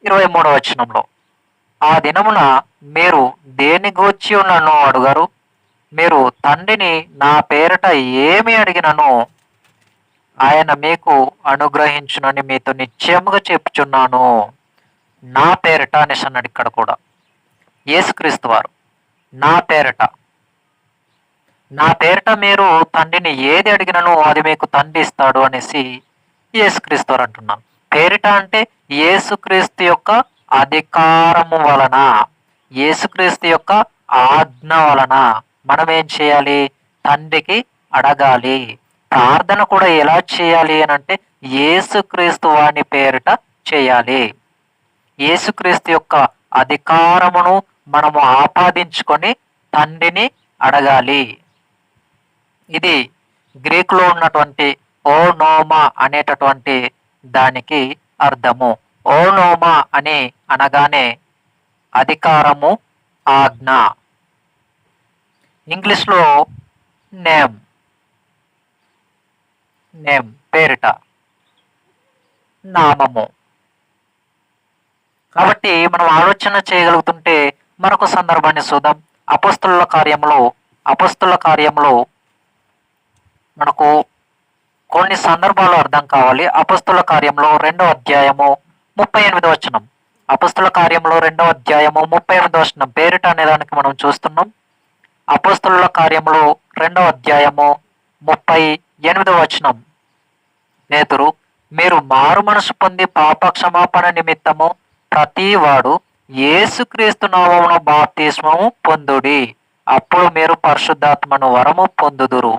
23వ వచనంలో, ఆ దినమున మీరు దేని గూర్చి నన్ను అడుగరు, మీరు తండ్రిని నా పేరిట ఏమి అడిగినను ఆయన మీకు అనుగ్రహించునని మీతో నిశ్చయముగా చెప్పుచున్నాను. నా పేరిట అనేసి అన్నాడు. ఇక్కడ కూడా యేసుక్రీస్తు వారు నా పేరిట మీరు తండ్రిని ఏది అడిగినను అది మీకు తండ్రి ఇస్తాడు అనేసి యేసుక్రీస్తు వారు అంటున్నాను. పేరిట అంటే యేసుక్రీస్తు యొక్క అధికారము వలన, యేసుక్రీస్తు యొక్క ఆజ్ఞ వలన మనం ఏం చేయాలి? తండ్రికి అడగాలి. ప్రార్థన కూడా ఎలా చేయాలి అని అంటే యేసుక్రీస్తు వాని పేరిట చేయాలి. యేసుక్రీస్తు యొక్క అధికారమును మనము ఆపాదించుకొని తండ్రిని అడగాలి. ఇది గ్రీకులో ఉన్నటువంటి ఓనోమా అనేటటువంటి దానికి అర్థము. ఓనోమా అని అనగానే అధికారము, ఆజ్ఞ. ఇంగ్లీష్లో నేమ్ పేరిట, నామము. కాబట్టి మనం ఆలోచన చేయగలుగుతుంటే మరొక సందర్భాన్ని చూద్దాం. అపొస్తలుల కార్యములో మనకు కొన్ని సందర్భాలు అర్థం కావాలి. అపొస్తలుల కార్యంలో 2వ అధ్యాయము 38వ వచనం. అపొస్తలుల కార్యంలో 2వ అధ్యాయము 38వ వచనం పేరిట అనే దానికి మనం చూస్తున్నాం. అపొస్తలుల కార్యములో 2వ అధ్యాయము 38వ వచనం, పేతురు, మీరు మారు మనసు పొంది పాప క్షమాపణ నిమిత్తము ప్రతివాడు యేసుక్రీస్తు నామమున బాప్తిస్మము పొందుడి, అప్పుడు మీరు పరిశుద్ధాత్మను వరము పొందుదురు.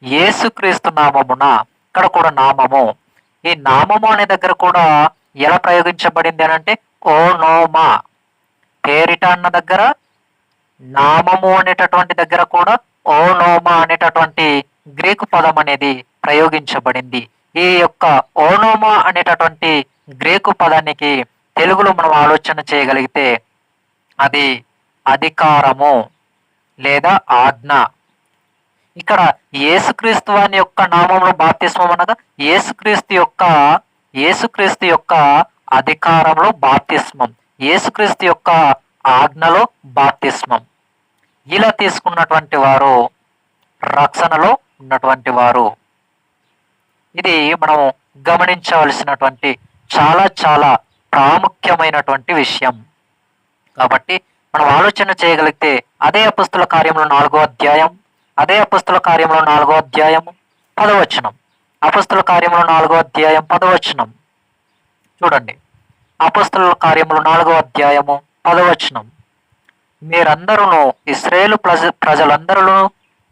యేసుక్రీస్తు నామమున, ఇక్కడ కూడా నామము. ఈ నామము అనే దగ్గర కూడా ఎలా ప్రయోగించబడింది అని అంటే ఓనోమా. పేరిట అన్న దగ్గర, నామము అనేటటువంటి దగ్గర కూడా ఓనోమా అనేటటువంటి గ్రీకు పదం అనేది ప్రయోగించబడింది. ఈ యొక్క ఓనోమా అనేటటువంటి గ్రీకు పదానికి తెలుగులో మనం ఆలోచన చేయగలిగితే అది అధికారము లేదా ఆజ్ఞ. ఇక్కడ యేసుక్రీస్తు వాని యొక్క నామంలో బాప్తిస్మం అనగా యేసుక్రీస్తు యొక్క అధికారంలో బాప్తిస్మం, యేసుక్రీస్తు యొక్క ఆజ్ఞలో బాప్తిస్మం. ఇలా తీసుకున్నటువంటి వారు రక్షణలో ఉన్నటువంటి వారు. ఇది మనం గమనించవలసినటువంటి చాలా చాలా ప్రాముఖ్యమైనటువంటి విషయం. కాబట్టి మనం ఆలోచన చేయగలిగితే అదే అపొస్తలుల కార్యంలో 4వ అధ్యాయం 10వ వచనం. అపొస్తలుల కార్యంలో 4వ అధ్యాయం 10వ వచనం చూడండి. అపొస్తలుల కార్యములు 4వ అధ్యాయము 10వ వచనం, మీరందరూ ఇశ్రాయేలు ప్రజలందరూ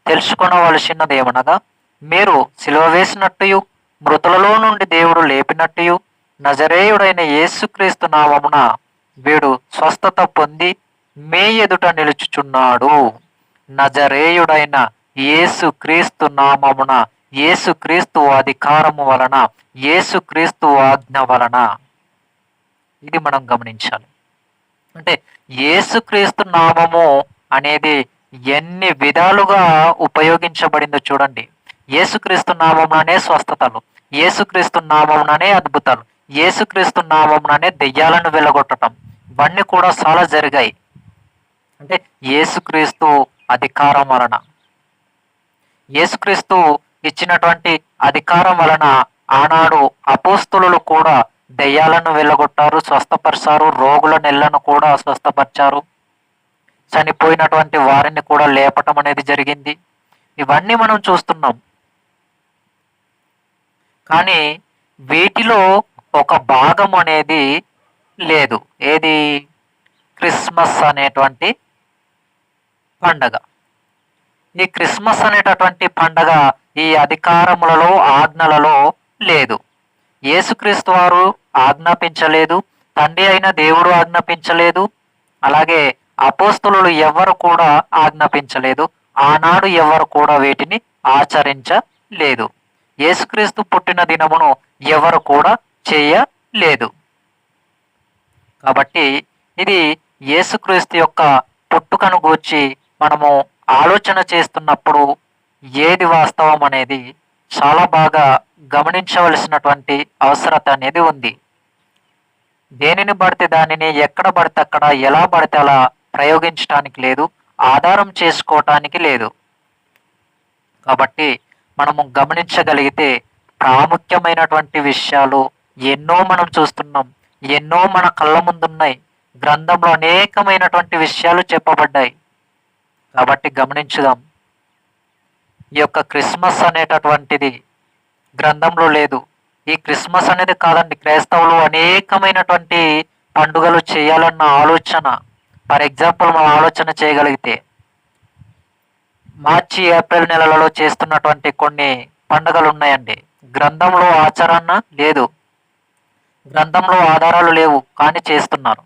తెలుసుకొనవలసినదేమనగా, మీరు సిలువ వేసినట్టుయు మృతులలో నుండి దేవుడు లేపినట్టుయు నజరేయుడైన యేసుక్రీస్తు నామమున వీడు స్వస్థత పొంది మీ ఎదుట నిలుచుచున్నాడు. నజరేయుడైన యేసుక్రీస్తు నామమున, యేసుక్రీస్తు అధికారము వలన, యేసుక్రీస్తు ఆజ్ఞ వలన. ఇది మనం గమనించాలి. అంటే యేసుక్రీస్తు నామము అనేది ఎన్ని విధాలుగా ఉపయోగించబడిందో చూడండి. యేసుక్రీస్తు నామముననే స్వస్థతలు, యేసుక్రీస్తు నామముననే అద్భుతాలు, యేసుక్రీస్తు నామముననే దెయ్యాలను వెళ్ళగొట్టడం, ఇవన్నీ కూడా చాలా జరిగాయి. అంటే యేసుక్రీస్తు అధికారం వలన, యేసుక్రీస్తు ఇచ్చినటువంటి అధికారం వలన ఆనాడు అపోస్తలులు కూడా దెయ్యాలను వెళ్ళగొట్టారు, స్వస్థపరిచారు, రోగుల నెలను కూడా స్వస్థపరిచారు. చనిపోయినటువంటి వారిని కూడా లేపటం అనేది జరిగింది. ఇవన్నీ మనం చూస్తున్నాం. కానీ వీటిలో ఒక భాగం అనేది లేదు. ఏది? క్రిస్మస్ అనేటువంటి పండగ. ఈ క్రిస్మస్ అనేటటువంటి పండగ ఈ అధికారములలో, ఆజ్ఞలలో లేదు. యేసుక్రీస్తు వారు ఆజ్ఞాపించలేదు, తండ్రి అయిన దేవుడు ఆజ్ఞాపించలేదు, అలాగే అపోస్తులు ఎవరు కూడా ఆజ్ఞాపించలేదు. ఆనాడు ఎవరు కూడా వీటిని ఆచరించలేదు. యేసుక్రీస్తు పుట్టిన దినమును ఎవరు కూడా చేయలేదు. కాబట్టి ఇది యేసుక్రీస్తు యొక్క పుట్టుకను గూర్చి మనము ఆలోచన చేస్తున్నప్పుడు ఏది వాస్తవం అనేది చాలా బాగా గమనించవలసినటువంటి అవసరత అనేది ఉంది. దేనిని పడితే దానిని ఎక్కడ పడితే అక్కడ, ఎలా పడితే అలా ప్రయోగించడానికి లేదు, ఆధారం చేసుకోవటానికి లేదు. కాబట్టి మనము గమనించగలిగితే ప్రాముఖ్యమైనటువంటి విషయాలు ఎన్నో మనం చూస్తున్నాం, ఎన్నో మన కళ్ళ ముందున్నాయి. గ్రంథంలో అనేకమైనటువంటి విషయాలు చెప్పబడ్డాయి. కాబట్టి గమనించుదాం. ఈ యొక్క క్రిస్మస్ అనేటటువంటిది గ్రంథంలో లేదు. ఈ క్రిస్మస్ అనేది కాదండి, క్రైస్తవులు అనేకమైనటువంటి పండుగలు చేయాలన్న ఆలోచన. ఫర్ ఎగ్జాంపుల్ మనం ఆలోచన చేయగలిగితే మార్చి, ఏప్రిల్ నెలలలో చేస్తున్నటువంటి కొన్ని పండుగలు ఉన్నాయండి. గ్రంథంలో ఆచరణ లేదు, గ్రంథంలో ఆధారాలు లేవు, కానీ చేస్తున్నారు.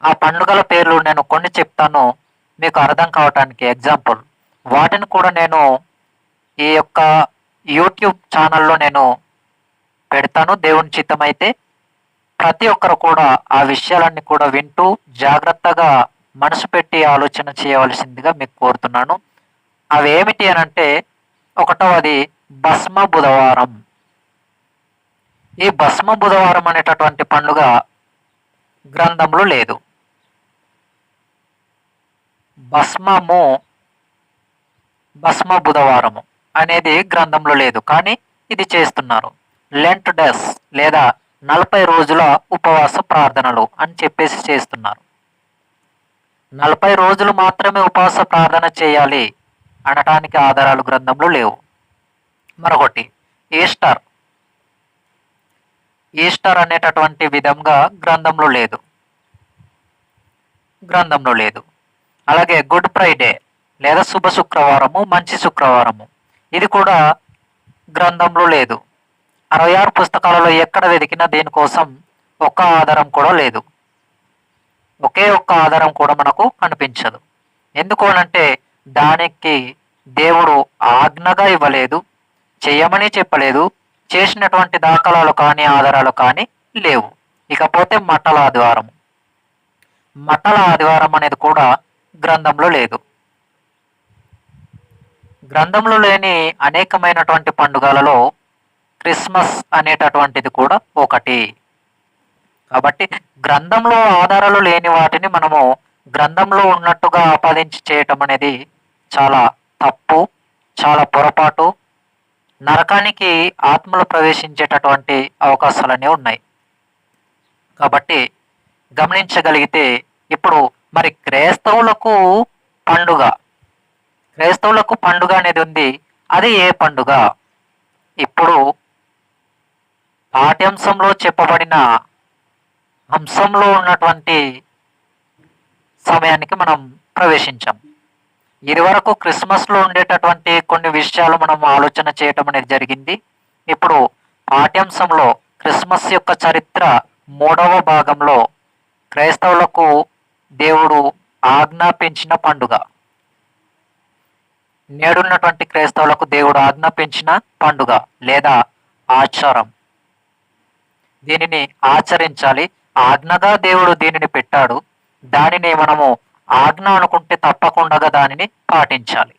ఆ పండుగల పేర్లు నేను కొన్ని చెప్తాను మీకు అర్థం కావటానికి. ఎగ్జాంపుల్ వాటిని కూడా నేను ఈ యొక్క యూట్యూబ్ ఛానల్లో నేను పెడతాను. దేవుని చిత్తమైతే ప్రతి ఒక్కరు కూడా ఆ విషయాలన్నీ కూడా వింటూ జాగ్రత్తగా మనసు పెట్టి ఆలోచన చేయవలసిందిగా మీకు కోరుతున్నాను. అవి ఏమిటి అని అంటే, ఒకటవది భస్మ బుధవారం. ఈ భస్మ బుధవారం అనేటటువంటి పండుగ గ్రంథంలో లేదు. భస్మ బుధవారము అనేది గ్రంథంలో లేదు, కానీ ఇది చేస్తున్నారు. లెంట్ డేస్ లేదా 40 రోజుల ఉపవాస ప్రార్థనలు అని చెప్పేసి చేస్తున్నారు. 40 రోజులు మాత్రమే ఉపవాస ప్రార్థన చేయాలి అనటానికి ఆధారాలు గ్రంథంలో లేవు. మరొకటి ఈస్టర్ అనేటటువంటి విధంగా గ్రంథంలో లేదు. అలాగే గుడ్ ఫ్రైడే లేదా శుభ శుక్రవారము, మంచి శుక్రవారము, ఇది కూడా గ్రంథంలో లేదు. 66 పుస్తకాలలో ఎక్కడ వెతికినా దీనికోసం ఒక్క ఆధారం కూడా లేదు. ఒకే ఒక్క ఆధారం కూడా మనకు కనిపించదు. ఎందుకు అనంటే దానికి దేవుడు ఆజ్ఞగా ఇవ్వలేదు, చేయమని చెప్పలేదు, చేసినటువంటి దాఖలాలు కానీ ఆధారాలు కానీ లేవు. ఇకపోతే మట్టల ఆదివారం అనేది కూడా గ్రంథంలో లేదు. గ్రంథంలో లేని అనేకమైనటువంటి పండుగలలో క్రిస్మస్ అనేటటువంటిది కూడా ఒకటి. కాబట్టి గ్రంథంలో ఆధారాలు లేని వాటిని మనము గ్రంథంలో ఉన్నట్టుగా ఆపాదించి చేయటం అనేది చాలా తప్పు, చాలా పొరపాటు. నరకానికి ఆత్మలు ప్రవేశించేటటువంటి అవకాశాలన్నీ ఉన్నాయి. కాబట్టి గమనించగలిగితే ఇప్పుడు మరి క్రైస్తవులకు పండుగ అనేది ఉంది. అది ఏ పండుగ? ఇప్పుడు పాఠ్యాంశంలో చెప్పబడిన అంశంలో ఉన్నటువంటి సమయానికి మనం ప్రవేశించాం. ఇది వరకు క్రిస్మస్లో ఉండేటటువంటి కొన్ని విషయాలు మనం ఆలోచన చేయటం అనేది జరిగింది. ఇప్పుడు పాఠ్యాంశంలో క్రిస్మస్ యొక్క చరిత్ర 3వ భాగంలో క్రైస్తవులకు దేవుడు ఆజ్ఞాపించిన పండుగ, నేడున్నటువంటి క్రైస్తవులకు దేవుడు ఆజ్ఞాపించిన పండుగ లేదా ఆచారం. దీనిని ఆచరించాలి. ఆజ్ఞగా దేవుడు దీనిని పెట్టాడు. దానిని మనము ఆజ్ఞ అనుకుంటే తప్పకుండా దానిని పాటించాలి.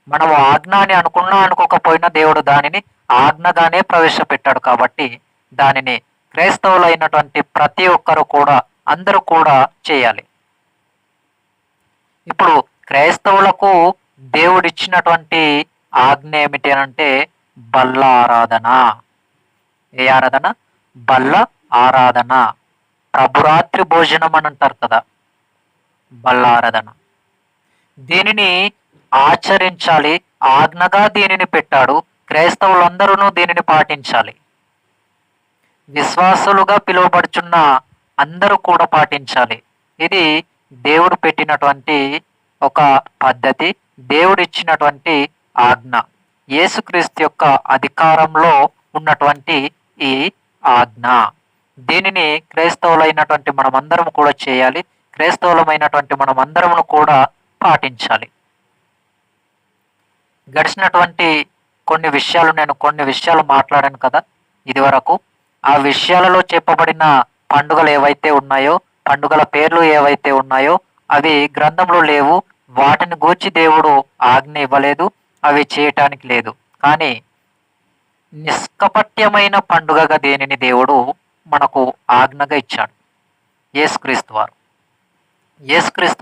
మనము ఆజ్ఞ అని అనుకున్నా అనుకోకపోయినా దేవుడు దానిని ఆజ్ఞగానే ప్రవేశపెట్టాడు. కాబట్టి దానిని క్రైస్తవులైనటువంటి ప్రతి ఒక్కరు కూడా, అందరూ కూడా చేయాలి. ఇప్పుడు క్రైస్తవులకు దేవుడిచ్చినటువంటి ఆజ్ఞ ఏమిటి అంటే బల్ల ఆరాధన. ఏ ఆరాధన? బల్ల ఆరాధన. ప్రభురాత్రి భోజనం అని అంటారు కదా. బల్లారాధన. దీనిని ఆచరించాలి, ఆజ్ఞగా దీనిని పెట్టాడు. క్రైస్తవులందరూ దీనిని పాటించాలి. విశ్వాసులుగా పిలువబడుచున్న అందరూ కూడా పాటించాలి. ఇది దేవుడు పెట్టినటువంటి ఒక పద్ధతి, దేవుడిచ్చినటువంటి ఆజ్ఞ. యేసుక్రీస్తు యొక్క అధికారంలో ఉన్నటువంటి ఈ ఆజ్ఞ. దీనిని క్రైస్తవులైనటువంటి మనమందరం కూడా చేయాలి. క్రైస్తవులమైనటువంటి మనమందరము కూడా పాటించాలి. గడిచినటువంటి కొన్ని విషయాలు మాట్లాడాను కదా ఇదివరకు. ఆ విషయాలలో చెప్పబడిన పండుగలు ఏవైతే ఉన్నాయో, పండుగల పేర్లు ఏవైతే ఉన్నాయో అవి గ్రంథంలో లేవు. వాటిని గూర్చి దేవుడు ఆజ్ఞ ఇవ్వలేదు, అవి చేయటానికి లేదు. కానీ నిష్కపట్యమైన పండుగగా దేనిని దేవుడు మనకు ఆజ్ఞగా ఇచ్చాడు. యేసుక్రీస్తు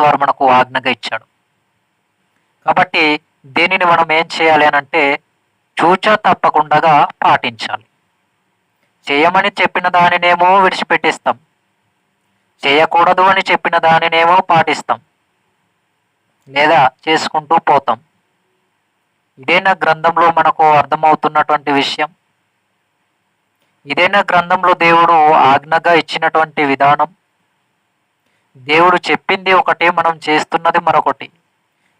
వారు మనకు ఆజ్ఞగా ఇచ్చాడు. కాబట్టి దీనిని మనం ఏం చేయాలి అనంటే చూచా తప్పకుండా పాటించాలి. చేయమని చెప్పిన దానినేమో విడిచిపెట్టేస్తాం, చేయకూడదు అని చెప్పిన దానినేమో పాటిస్తాం, లేదా చేసుకుంటూ పోతాం. ఇదేనా గ్రంథంలో మనకు అర్థమవుతున్నటువంటి విషయం? ఇదేనా గ్రంథంలో దేవుడు ఆజ్ఞగా ఇచ్చినటువంటి విధానం? దేవుడు చెప్పింది ఒకటి, మనం చేస్తున్నది మరొకటి.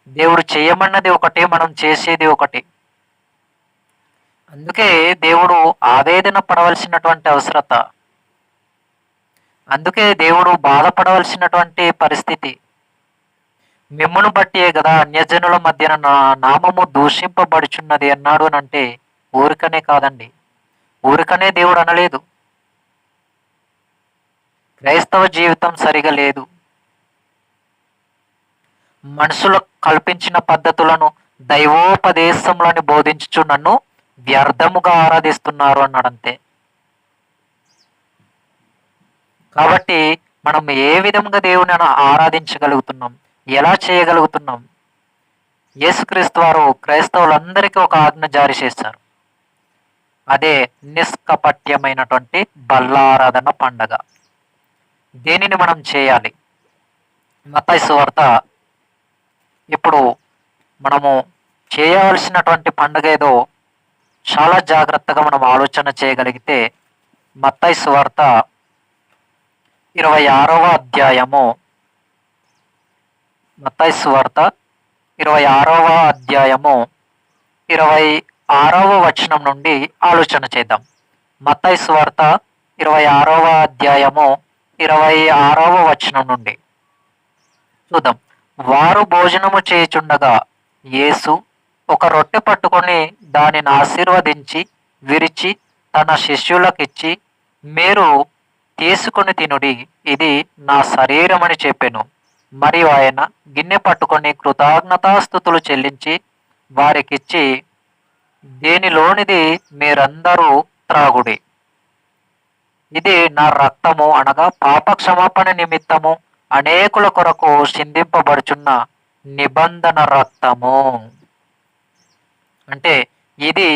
దేవుడు చేయమన్నది ఒకటి, మనం చేసేది ఒకటి. అందుకే దేవుడు ఆవేదన పడవలసినటువంటి అవసరత, అందుకే దేవుడు బాధపడవలసినటువంటి పరిస్థితి. మిమ్మును బట్టియే కదా అన్యజనుల మధ్యన నా నామము దూషింపబడుచున్నది అన్నాడు అని అంటే ఊరికనే కాదండి, ఊరికనే దేవుడు అనలేదు. క్రైస్తవ జీవితం సరిగా లేదు, మనుషులు కల్పించిన పద్ధతులను దైవోపదేశములని బోధించుచు నన్ను వ్యర్థముగా ఆరాధిస్తున్నారు అన్నాడంతే. కాబట్టి మనం ఏ విధంగా దేవుని ఆరాధించగలుగుతున్నాం, ఎలా చేయగలుగుతున్నాం? యేసుక్రీస్తు వారు క్రైస్తవులందరికీ ఒక ఆజ్ఞ జారీ చేశారు. అదే నిష్కపట్యమైనటువంటి బల్లారాధన పండగ. దీనిని మనం చేయాలి. మత్తయి సువార్త, ఇప్పుడు మనము చేయవలసినటువంటి పండుగ ఏదో చాలా జాగ్రత్తగా మనం ఆలోచన చేయగలిగితే మత్తయి సువార్త 26వ అధ్యాయము, మత్తయి సువార్త 26వ అధ్యాయము 26వ వచనం నుండి ఆలోచన చేద్దాం. మత్తయి సువార్త 26వ అధ్యాయము 26వ వచనం నుండి చూద్దాం. వారు భోజనము చేయుచుండగా యేసు ఒక రొట్టె పట్టుకొని దానిని ఆశీర్వదించి విరిచి తన శిష్యులకిచ్చి, మీరు తీసుకుని తినుడి, ఇది నా శరీరం అని చెప్పెను. మరియు ఆయన గిన్నె పట్టుకొని కృతజ్ఞతాస్తుతులు చెల్లించి వారికిచ్చి, దీనిలోనిది మీరందరూ త్రాగుడి, ఇది నా రక్తము, అనగా పాప క్షమాపణ నిమిత్తము అనేకుల కొరకు చిందింపబడుచున్న నిబంధన రక్తము. అంటే ఇది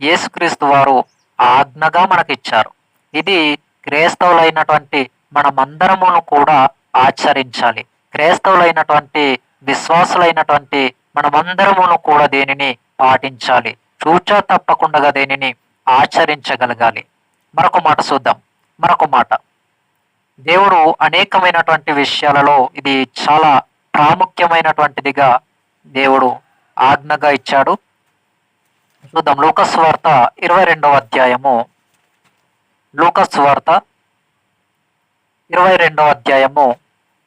యేసుక్రీస్తు వారు ఆజ్ఞగా మనకిచ్చారు. ఇది క్రైస్తవులైనటువంటి మనమందరమును కూడా ఆచరించాలి. క్రైస్తవులైనటువంటి విశ్వాసులైనటువంటి మనమందరమును కూడా దీనిని పాటించాలి. చూచా తప్పకుండా దీనిని ఆచరించగలగాలి. మరొక మాట చూద్దాం. మరొక మాట, దేవుడు అనేకమైనటువంటి విషయాలలో ఇది చాలా ప్రాముఖ్యమైనటువంటిదిగా దేవుడు ఆజ్ఞగా ఇచ్చాడు. చూద్దాం. లూకాసు వార్త 22వ అధ్యాయము, లూకాసు వార్త 22వ అధ్యాయము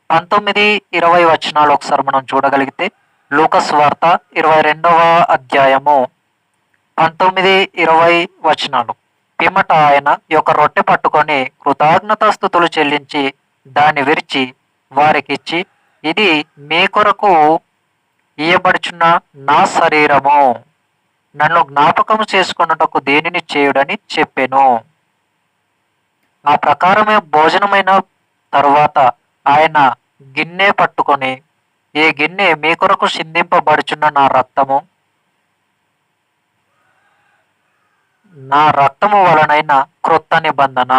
19-20 వచనాలు ఒకసారి మనం చూడగలిగితే, లూకాసు వార్త 22వ అధ్యాయము 19-20 వచనాలు. పిమ్మట ఆయన యొక్క రొట్టె పట్టుకొని కృతజ్ఞతాస్తుతులు చెల్లించి దాన్ని విరిచి వారికిచ్చి, ఇది మీ కొరకు ఇయ్యబడుచున్న నా శరీరము, నన్ను జ్ఞాపకము చేసుకున్నటకు దేనిని చేయుడని చెప్పెను. ఆ ప్రకారమే భోజనమైన తరువాత ఆయన గిన్నె పట్టుకొని, ఈ గిన్నె మీ కొరకు సిందింపబడుచున్న నా రక్తము వలనైన క్రొత్త నిబంధన.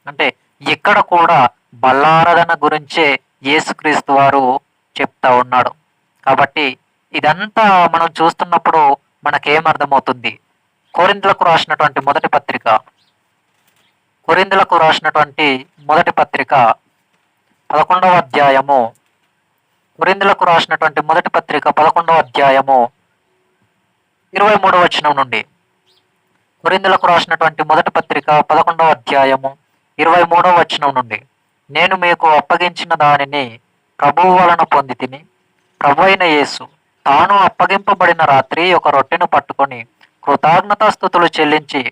అంటే ఇక్కడ కూడా బల్లారాధన గురించే యేసుక్రీస్తు వారు చెప్తా ఉన్నాడు. కాబట్టి ఇదంతా మనం చూస్తున్నప్పుడు మనకేమర్థమవుతుంది? కొరింథీయులకు రాసినటువంటి మొదటి పత్రిక, కొరింథీయులకు రాసినటువంటి మొదటి పత్రిక 11వ అధ్యాయము, కొరింథీయులకు రాసినటువంటి మొదటి పత్రిక 11వ అధ్యాయము 23వ వచనం నుండి, కొరింథీయులకు రాసినటువంటి మొదటి పత్రిక 11వ అధ్యాయము 23వ వచనం నుండి, నేను మీకు అప్పగించిన దానిని ప్రభువు వలన పొందితిని. ప్రభువైన యేసు తాను అప్పగింపబడిన రాత్రి ఒక రొట్టెను పట్టుకొని కృతజ్ఞతాస్తుతులు చెల్లించి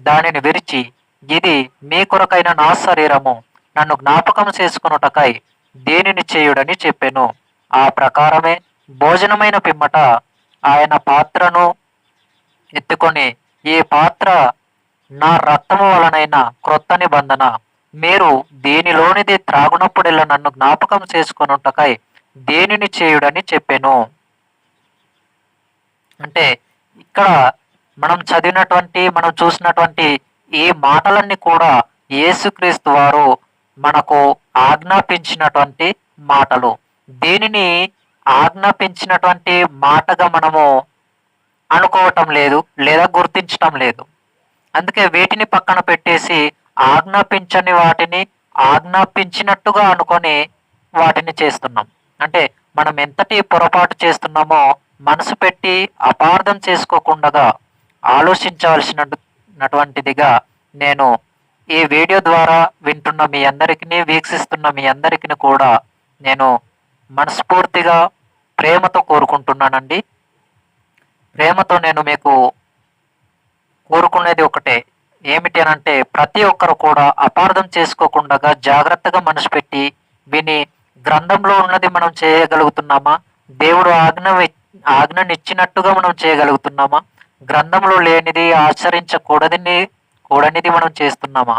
దానిని విరిచి, ఇది మీ కొరకైన నా శరీరము, నన్ను జ్ఞాపకం చేసుకొనుటకై దీనిని చేయుడని చెప్పెను. ఆ ప్రకారమే భోజనమైన పిమ్మట ఆయన పాత్రను ఎత్తుకొని, ఈ పాత్ర నా రక్తము వలనైన క్రొత్త నిబంధన, మీరు దీనిలోనిది త్రాగునప్పుడెల్లా నన్ను జ్ఞాపకం చేసుకొనుటకై దీనిని చేయుడని చెప్పెను. అంటే ఇక్కడ మనం చదివినటువంటి, మనం చూసినటువంటి ఈ మాటలన్నీ కూడా యేసుక్రీస్తు వారు మనకు ఆజ్ఞాపించినటువంటి మాటలు. దీనిని ఆజ్ఞాపించినటువంటి మాటగా మనము అనుకోవటం లేదు, లేదా గుర్తించటం లేదు. అందుకే వీటిని పక్కన పెట్టేసి ఆజ్ఞాపించని వాటిని ఆజ్ఞాపించినట్టుగా అనుకొని వాటిని చేస్తున్నాం. అంటే మనం ఎంతటి పొరపాటు చేస్తున్నామో మనసు పెట్టి అపార్థం చేసుకోకుండా ఆలోచించవలసినటువంటిదిగా నేను ఈ వీడియో ద్వారా వింటున్న మీ అందరికీ, వీక్షిస్తున్న మీ అందరికీ కూడా నేను మనస్ఫూర్తిగా ప్రేమతో కోరుకుంటున్నానండి. ప్రేమతో నేను మీకు కోరుకునేది ఒకటే, ఏమిటి అనంటే ప్రతి ఒక్కరు కూడా అపార్థం చేసుకోకుండా జాగ్రత్తగా మనసు పెట్టి విని, గ్రంథంలో ఉన్నది మనం చేయగలుగుతున్నామా? దేవుడు ఆజ్ఞనిచ్చినట్టుగా మనం చేయగలుగుతున్నామా? గ్రంథంలో లేనిది, కూడనిది మనం చేస్తున్నామా?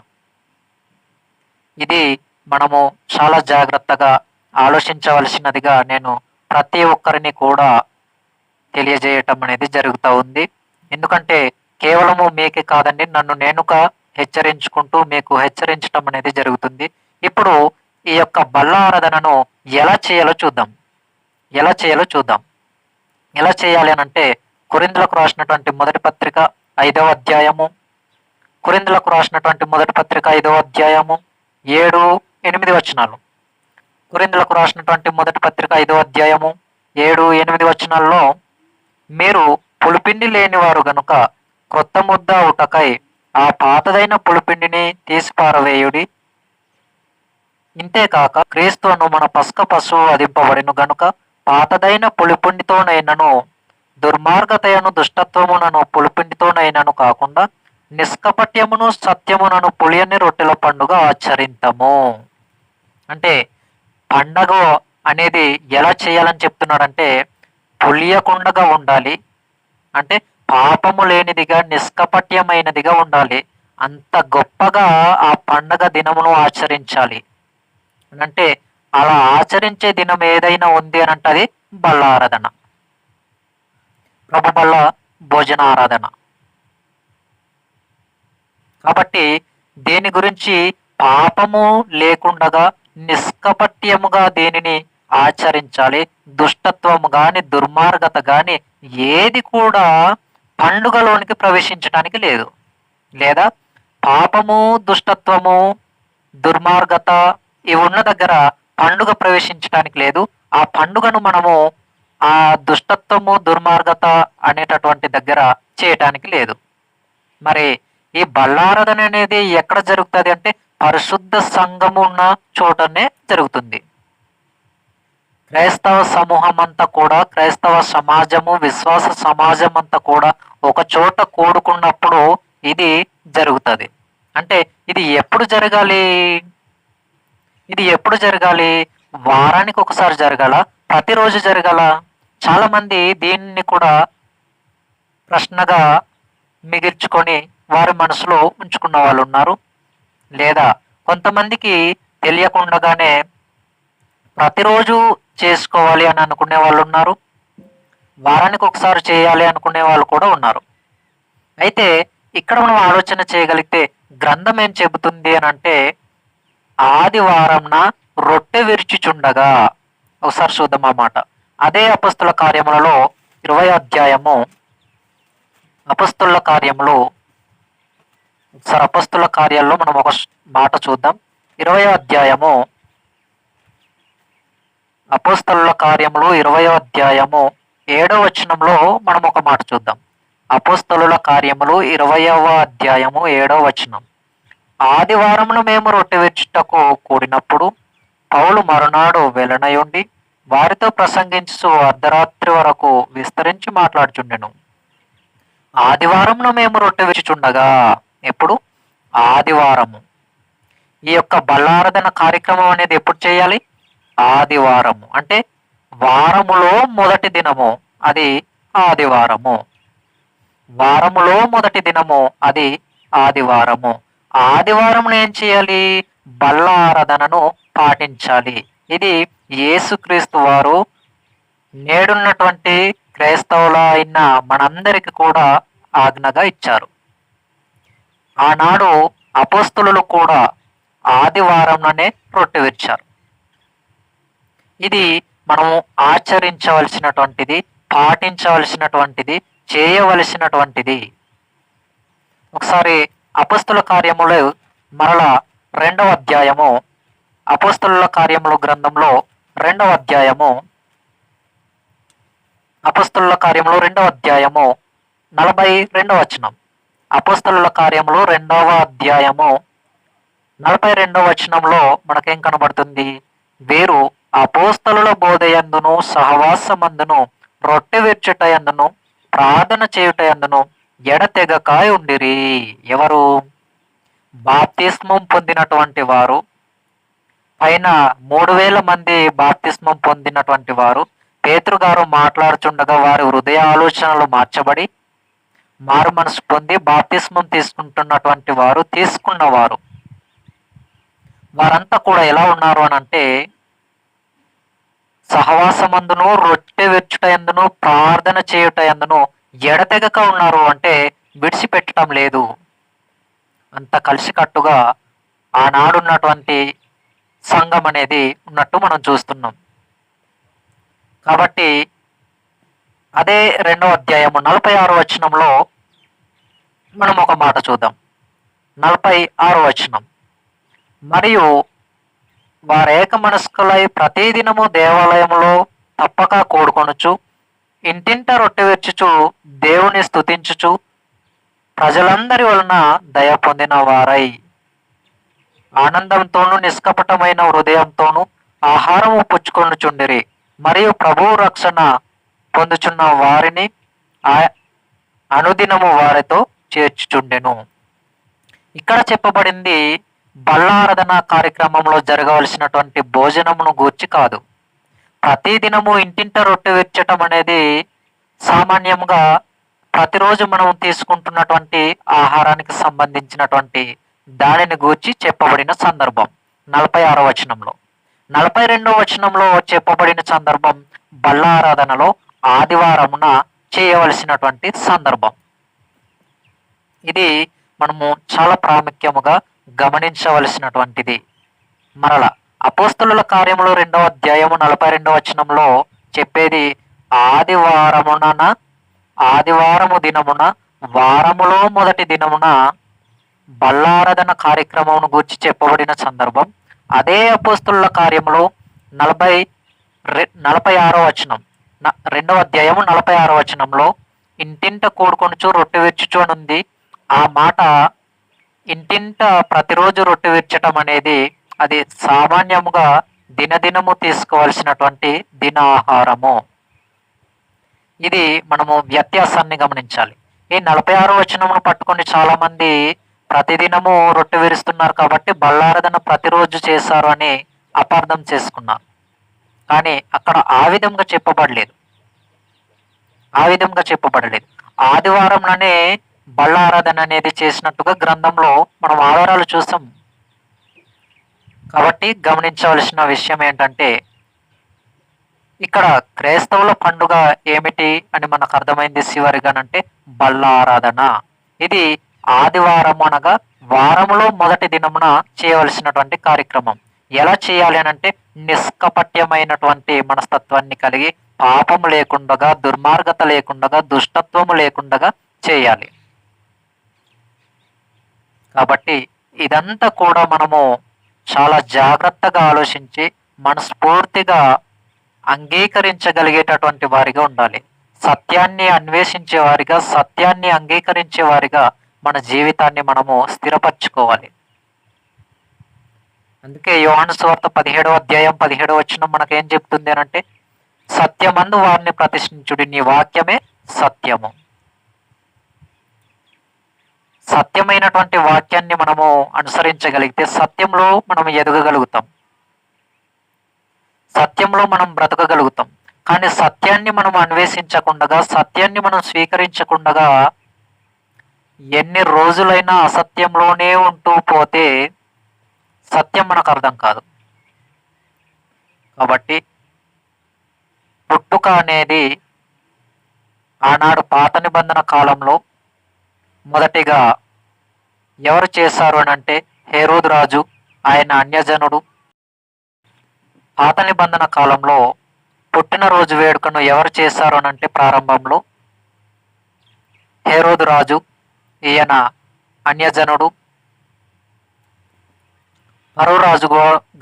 ఇది మనము చాలా జాగ్రత్తగా ఆలోచించవలసినదిగా నేను ప్రతి ఒక్కరిని కూడా తెలియజేయటం అనేది జరుగుతూ ఉంది. ఎందుకంటే కేవలము మీకే కాదండి, నన్ను నేనుగా హెచ్చరించుకుంటూ మీకు హెచ్చరించటం అనేది జరుగుతుంది. ఇప్పుడు ఈ యొక్క బల్ల ఆరాధనను ఎలా చేయాలో చూద్దాం. ఎలా చేయాలి అనంటే కొరింథీయులకు రాసినటువంటి మొదటి పత్రిక 5వ అధ్యాయము, కొరింథీయులకు రాసినటువంటి మొదటి పత్రిక 5వ అధ్యాయము 7-8 వచనాలు. కొరింథీయులకు రాసినటువంటి మొదటి పత్రిక 5వ అధ్యాయము 7-8 వచనాల్లో, మీరు పులిపిండి లేనివారు గనుక క్రొత్త ముద్ద ఉటకై ఆ పాతదైన పులిపిండిని తీసి పారవేయుడి. ఇంతేకాక క్రీస్తు అను మన పస్క పశువు వధింపబడిను గనుక పాతదైన పులిపిండితోనైనను దుర్మార్గతయను దుష్టత్వమునను పులిపిండితోనైనను కాకుండా నిష్కపట్యమును సత్యమునను పులియని రొట్టెల పండుగ ఆచరింతము. అంటే పండగ అనేది ఎలా చేయాలని చెప్తున్నాడంటే పులియకుండగా ఉండాలి, అంటే పాపము లేనిదిగా నిష్కపట్యమైనదిగా ఉండాలి. అంత గొప్పగా ఆ పండగ దినమును ఆచరించాలి. అంటే అలా ఆచరించే దినం ఏదైనా ఉంది అని అంటే అది బల్ల ఆరాధన, ప్రభు బల్ల భోజన ఆరాధన. కాబట్టి దేని గురించి పాపము లేకుండగా నిష్కపట్యముగా దేనిని ఆచరించాలి. దుష్టత్వము గాని, దుర్మార్గత గాని ఏది కూడా పండుగలోనికి ప్రవేశించడానికి లేదు. లేదా పాపము, దుష్టత్వము, దుర్మార్గత ఇవి ఉన్న దగ్గర పండుగ ప్రవేశించడానికి లేదు. ఆ పండుగను మనము ఆ దుష్టత్వము, దుర్మార్గత అనేటటువంటి దగ్గర చేయటానికి లేదు. మరి ఈ బల్లారాధన అనేది ఎక్కడ జరుగుతుంది అంటే పరిశుద్ధ సంఘము ఉన్న చోటనే జరుగుతుంది. క్రైస్తవ సమూహం అంతా కూడా, క్రైస్తవ సమాజము, విశ్వాస సమాజం అంతా కూడా ఒక చోట కూడుకున్నప్పుడు ఇది జరుగుతుంది. అంటే ఇది ఎప్పుడు జరగాలి? వారానికి ఒకసారి జరగాల? ప్రతిరోజు జరగాల? చాలా మంది దీన్ని కూడా ప్రశ్నగా మిగిల్చుకొని వారి మనసులో ఉంచుకున్న వాళ్ళు ఉన్నారు. లేదా కొంతమందికి తెలియకుండానే ప్రతిరోజు చేసుకోవాలి అని అనుకునే వాళ్ళు ఉన్నారు. వారానికి ఒకసారి చేయాలి అనుకునే వాళ్ళు కూడా ఉన్నారు. అయితే ఇక్కడ మనం ఆలోచన చేయగలిగితే గ్రంథం ఏం చెబుతుంది అని అంటే ఆదివారంన రొట్టె విరుచుచుండగా. ఒకసారి చూద్దాం ఆ మాట. అదే అపొస్తలుల కార్యములలో 20 అధ్యాయము, అపొస్తలుల కార్యములు, ఒకసారి అపొస్తలుల కార్యాల్లో మనం ఒక మాట చూద్దాం. 20 అధ్యాయము, అపొస్తలుల కార్యములు 20 అధ్యాయము 7వ వచనంలో మనం ఒక మాట చూద్దాం. అపొస్తలుల కార్యములు 20వ అధ్యాయము 7వ వచనం. ఆదివారమున మేము రొట్టె విరుచుటకు కూడినప్పుడు పౌలు మరునాడు వెలనయుండి వారితో ప్రసంగించు అర్ధరాత్రి వరకు విస్తరించి మాట్లాడుచుండెను. ఆదివారమున మేము రొట్టె విరుచుచుండగా. ఎప్పుడు? ఆదివారము. ఈ యొక్క బల్లారాధన కార్యక్రమం అనేది ఎప్పుడు చేయాలి? ఆదివారము. అంటే వారములో మొదటి దినము, అది ఆదివారము. వారములో మొదటి దినము, అది ఆదివారము. ఆదివారమున ఏం చేయాలి? బల్లారాధనను పాటించాలి. ఇది యేసుక్రీస్తు వారు నేడున్నటువంటి క్రైస్తవుల అయిన మనందరికి కూడా ఆజ్ఞగా ఇచ్చారు. ఆనాడు అపొస్తలులు కూడా ఆదివారంలోనే రొట్టె విరిచారు. ఇది మనము ఆచరించవలసినటువంటిది, పాటించవలసినటువంటిది, చేయవలసినటువంటిది. ఒకసారి అపొస్తలుల కార్యములు మరలా 2వ అధ్యాయము, అపొస్తలుల కార్యములు గ్రంథంలో 2వ అధ్యాయము, అపొస్తలుల కార్యములు 2వ అధ్యాయము 42వ వచనం. అపొస్తలుల కార్యములు 2వ అధ్యాయము 42వ వచనంలో మనకేం కనబడుతుంది? వీరు అపోస్తలుల బోధయందును సహవాసమందును రొట్టె విరుచుటయందును ప్రార్థన చేయుటయందును ఎడతెగక ఉండిరి. ఎవరు? బాప్తిస్మం పొందినటువంటి వారు, పైన 3000 మంది బాప్తిస్మం పొందినటువంటి వారు. పేతురు గారు మాట్లాడుచుండగా వారి హృదయ ఆలోచనలు మార్చబడి మారు మనసు పొంది బాప్తిస్మం తీసుకుంటున్నటువంటి వారు, తీసుకున్నవారు. వారంతా కూడా ఎలా ఉన్నారు అని అంటే, సహవాసమందును రొట్టె విరుచుటయందును ప్రార్థన చేయుటయందును ఎడతెగక ఉన్నారు. అంటే విడిచిపెట్టడం లేదు. అంత కలిసికట్టుగా ఆనాడున్నటువంటి సంఘం అనేది ఉన్నట్టు మనం చూస్తున్నాం. కాబట్టి అదే 2వ అధ్యాయము 46వ వచనంలో మనం ఒక మాట చూద్దాం. 46వ వచనం. మరియు వారేక మనస్కులై ప్రతిదినము దేవాలయములో తప్పక కూడుకొనుచు ఇంటింట రొట్టె విరుచుచు దేవుని స్తుతించుచు ప్రజలందరి వలన దయ పొందిన వారై ఆనందంతోనూ నిష్కపటమైన హృదయంతోనూ ఆహారము పుచ్చుకొనుచుండిరి. మరియు ప్రభువు రక్షణ పొందుచున్న వారిని అనుదినము వారితో చేర్చుచుండెను. ఇక్కడ చెప్పబడింది బల్లారాధన కార్యక్రమంలో జరగవలసినటువంటి భోజనమును గూర్చి కాదు. ప్రతిదినము ఇంటింట రొట్టె విరచటం అనేది సామాన్యంగా ప్రతిరోజు మనం తీసుకుంటున్నటువంటి ఆహారానికి సంబంధించినటువంటి దానిని గూర్చి చెప్పబడిన సందర్భం 46వ వచనంలో. 42వ వచనంలో చెప్పబడిన సందర్భం బల్లారాధనలో ఆదివారమున చేయవలసినటువంటి సందర్భం. ఇది మనము చాలా ప్రాముఖ్యముగా గమనించవలసినటువంటిది. మరలా అపోస్తలుల కార్యములు 2వ అధ్యాయము 42వ వచనంలో చెప్పేది ఆదివారము దినమున వారములో మొదటి దినమున బల్లారాధన కార్యక్రమమును గూర్చి చెప్పబడిన సందర్భం. అదే అపోస్తలుల కార్యములు 46వ వచనం, 2వ అధ్యాయము 46వ వచనంలో ఇంటింట కూడుకొనుచు రొట్టె విరుచుచు అని ఉంది. ఆ మాట ఇంటింట ప్రతిరోజు రొట్టె విరచటం అనేది అది సామాన్యముగా దినదినము తీసుకోవాల్సినటువంటి దిన ఆహారము. ఇది మనము వ్యత్యాసాన్ని గమనించాలి. ఈ 46వ వచనమును పట్టుకొని చాలా మంది ప్రతిదినము రొట్టె విరుస్తున్నారు కాబట్టి బల్లారాధన ప్రతిరోజు చేశారు అని అపార్థం చేసుకున్నారు. కానీ అక్కడ ఆ విధంగా చెప్పబడలేదు. ఆదివారంలోనే బల్లారాధన అనేది చేసినట్టుగా గ్రంథంలో మనం ఆధారాలు చూసాం. కాబట్టి గమనించవలసిన విషయం ఏంటంటే, ఇక్కడ క్రైస్తవుల పండుగ ఏమిటి అని మనకు అర్థమైంది చివరిగానంటే బల్లారాధన. ఇది ఆదివారం అనగా వారములో మొదటి దినమున చేయవలసినటువంటి కార్యక్రమం. ఎలా చేయాలి అని అంటే నిష్కపట్యమైనటువంటి మనస్తత్వాన్ని కలిగి పాపము లేకుండగా, దుర్మార్గత లేకుండగా, దుష్టత్వము లేకుండగా చేయాలి. కాబట్టి ఇదంతా కూడా మనము చాలా జాగ్రత్తగా ఆలోచించి మనస్ఫూర్తిగా అంగీకరించగలిగేటటువంటి వారిగా ఉండాలి. సత్యాన్ని అన్వేషించే వారిగా, సత్యాన్ని అంగీకరించే వారిగా మన జీవితాన్ని మనము స్థిరపరచుకోవాలి. అందుకే యోహాను సువార్త 17వ అధ్యాయం 17వ వచనం మనకేం చెప్తుంది అనంటే, సత్యమందు వారిని ప్రతిష్ఠించుడి, నీ వాక్యమే సత్యము. సత్యమైనటువంటి వాక్యాన్ని మనము అనుసరించగలిగితే సత్యంలో మనం ఎదగగలుగుతాం, సత్యంలో మనం బ్రతకగలుగుతాం. కానీ సత్యాన్ని మనం అన్వేషించకుండగా, సత్యాన్ని మనం స్వీకరించకుండగా ఎన్ని రోజులైనా అసత్యంలోనే ఉంటూ పోతే సత్యం మనకు అర్థం కాదు. కాబట్టి పుట్టుక అనేది ఆనాడు పాత నిబంధన కాలంలో మొదటిగా ఎవరు చేశారు అని అంటే హేరోదు రాజు, ఆయన అన్యజనుడు. పాత నిబంధన కాలంలో పుట్టినరోజు వేడుకను ఎవరు చేశారు అని అంటే ప్రారంభంలో హేరోదు రాజు, ఈయన అన్యజనుడు. ఫరో రాజు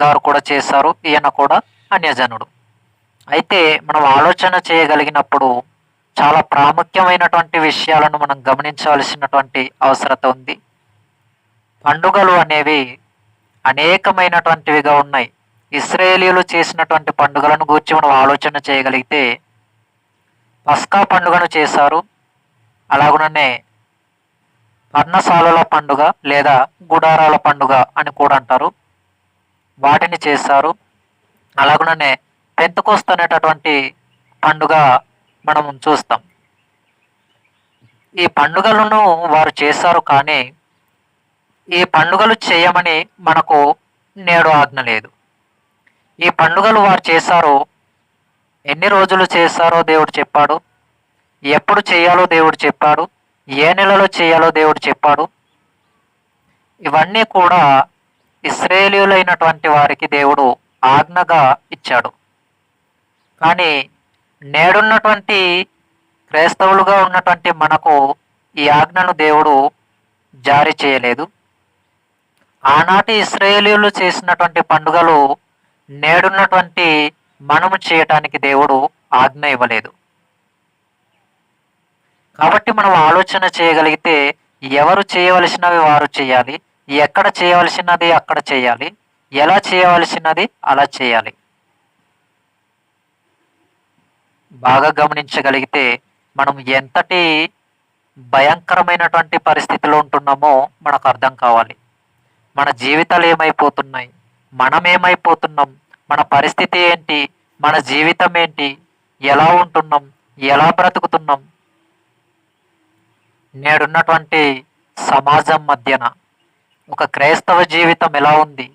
గారు కూడా చేశారు, ఈయన కూడా అన్యజనుడు. అయితే మనం ఆలోచన చేయగలిగినప్పుడు చాలా ప్రాముఖ్యమైనటువంటి విషయాలను మనం గమనించవలసినటువంటి అవసరత ఉంది. పండుగలు అనేవి అనేకమైనటువంటివిగా ఉన్నాయి. ఇశ్రాయేలీయులు చేసినటువంటి పండుగలను గురించి మనం ఆలోచన చేయగలిగితే పస్కా పండుగను చేశారు, అలాగుననే పర్ణశాలల పండుగ లేదా గుడారాల పండుగ అని కూడా అంటారు, వాటిని చేశారు. అలాగుననే పెంతెకోస్తు అనేటటువంటి పండుగ మనం చూస్తాం. ఈ పండుగలను వారు చేశారు, కానీ ఈ పండుగలు చేయమని మనకు నేడు ఆజ్ఞ లేదు. ఈ పండుగలు వారు చేశారు, ఎన్ని రోజులు చేశారో దేవుడు చెప్పాడు, ఎప్పుడు చేయాలో దేవుడు చెప్పాడు, ఏ నెలలో చేయాలో దేవుడు చెప్పాడు. ఇవన్నీ కూడా ఇశ్రాయేలీయులైనటువంటి వారికి దేవుడు ఆజ్ఞగా ఇచ్చాడు. కానీ నేడున్నటువంటి క్రైస్తవులుగా ఉన్నటువంటి మనకు ఈ ఆజ్ఞను దేవుడు జారీ చేయలేదు. ఆనాటి ఇశ్రాయేలీయులు చేసినటువంటి పండుగలు నేడున్నటువంటి మనము చేయటానికి దేవుడు ఆజ్ఞ ఇవ్వలేదు. కాబట్టి మనం ఆలోచన చేయగలిగితే ఎవరు చేయవలసినవి వారు చేయాలి, ఎక్కడ చేయవలసినది అక్కడ చేయాలి, ఎలా చేయవలసినది అలా చేయాలి. బాగా గమనించగలిగితే మనం ఎంతటి భయంకరమైనటువంటి పరిస్థితిలో ఉంటున్నామో మనకు అర్థం కావాలి. మన జీవితాలు ఏమైపోతున్నాయి, మనం ఏమైపోతున్నాం, మన పరిస్థితి ఏంటి, మన జీవితం ఏంటి, ఎలా ఉంటున్నాం, ఎలా బ్రతుకుతున్నాం. నేడున్నటువంటి సమాజం మధ్యన ఒక క్రైస్తవ జీవితం ఎలా ఉంది,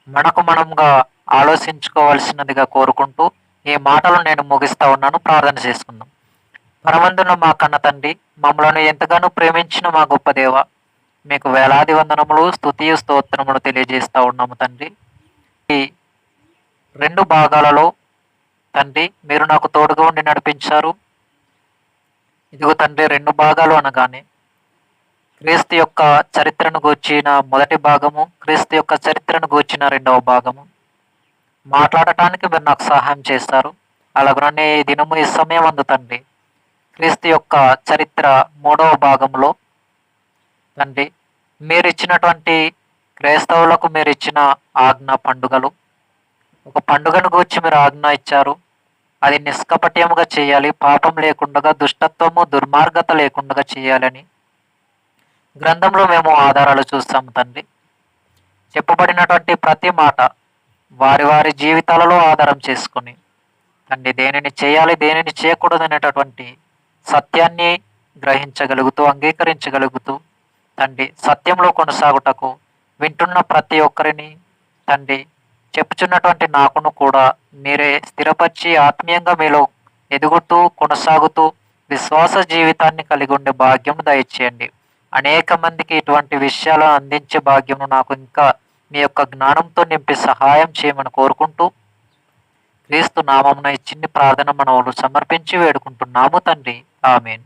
మనకు మనంగా ఆలోచించుకోవాల్సినదిగా కోరుకుంటూ ఈ మాటలు నేను ముగిస్తా ఉన్నాను. ప్రార్థన చేసుకుందాం. పరమందున మా కన్న తండ్రి, మమ్మలను ఎంతగానో ప్రేమించిన మా గొప్ప దేవ, మీకు వేలాది వందనములు, స్తుతియు స్తోత్రములు తెలియజేస్తా ఉన్నాము తండ్రి. ఈ 2 భాగాలలో తండ్రి మీరు నాకు తోడుగా ఉండి నడిపించారు. ఇదిగో తండ్రి, 2 భాగాలు అనగానే క్రీస్తు యొక్క చరిత్రను గూర్చిన మొదటి భాగము, క్రీస్తు యొక్క చరిత్రను గూర్చిన 2వ భాగము మాట్లాడటానికి మీరు నాకు సహాయం చేస్తారు. అలాగనే ఈ దినము ఈ సమయం అందు తండ్రి క్రీస్తు యొక్క చరిత్ర 3వ భాగంలో తండ్రి మీరు ఇచ్చినటువంటి క్రైస్తవులకు మీరు ఇచ్చిన ఆజ్ఞ పండుగలు, ఒక పండుగను గూర్చి మీరు ఆజ్ఞ ఇచ్చారు. అది నిష్కపట్యముగా చేయాలి, పాపం లేకుండా, దుష్టత్వము దుర్మార్గత లేకుండా చేయాలని గ్రంథంలో మేము ఆధారాలు చూస్తాము తండ్రి. చెప్పబడినటువంటి ప్రతి మాట వారి వారి జీవితాలలో ఆధారం చేసుకుని తండ్రి దేనిని చేయాలి, దేనిని చేయకూడదు అనేటటువంటి సత్యాన్ని గ్రహించగలుగుతూ, అంగీకరించగలుగుతూ తండ్రి సత్యంలో కొనసాగుటకు వింటున్న ప్రతి ఒక్కరిని తండ్రి చెప్పుచున్నటువంటి నాకును కూడా మీరే స్థిరపరిచి ఆత్మీయంగా మీలో ఎదుగుతూ కొనసాగుతూ విశ్వాస జీవితాన్ని కలిగి ఉండే భాగ్యం దయచేయండి. అనేక మందికి ఇటువంటి విషయాలను అందించే భాగ్యము నాకు ఇంకా మీ యొక్క జ్ఞానంతో నింపి సహాయం చేయమని కోరుకుంటూ క్రీస్తు నామమున ఈ చిన్ని ప్రార్థన మనవులు సమర్పించి వేడుకుంటున్నాము తండ్రి. ఆమేన్.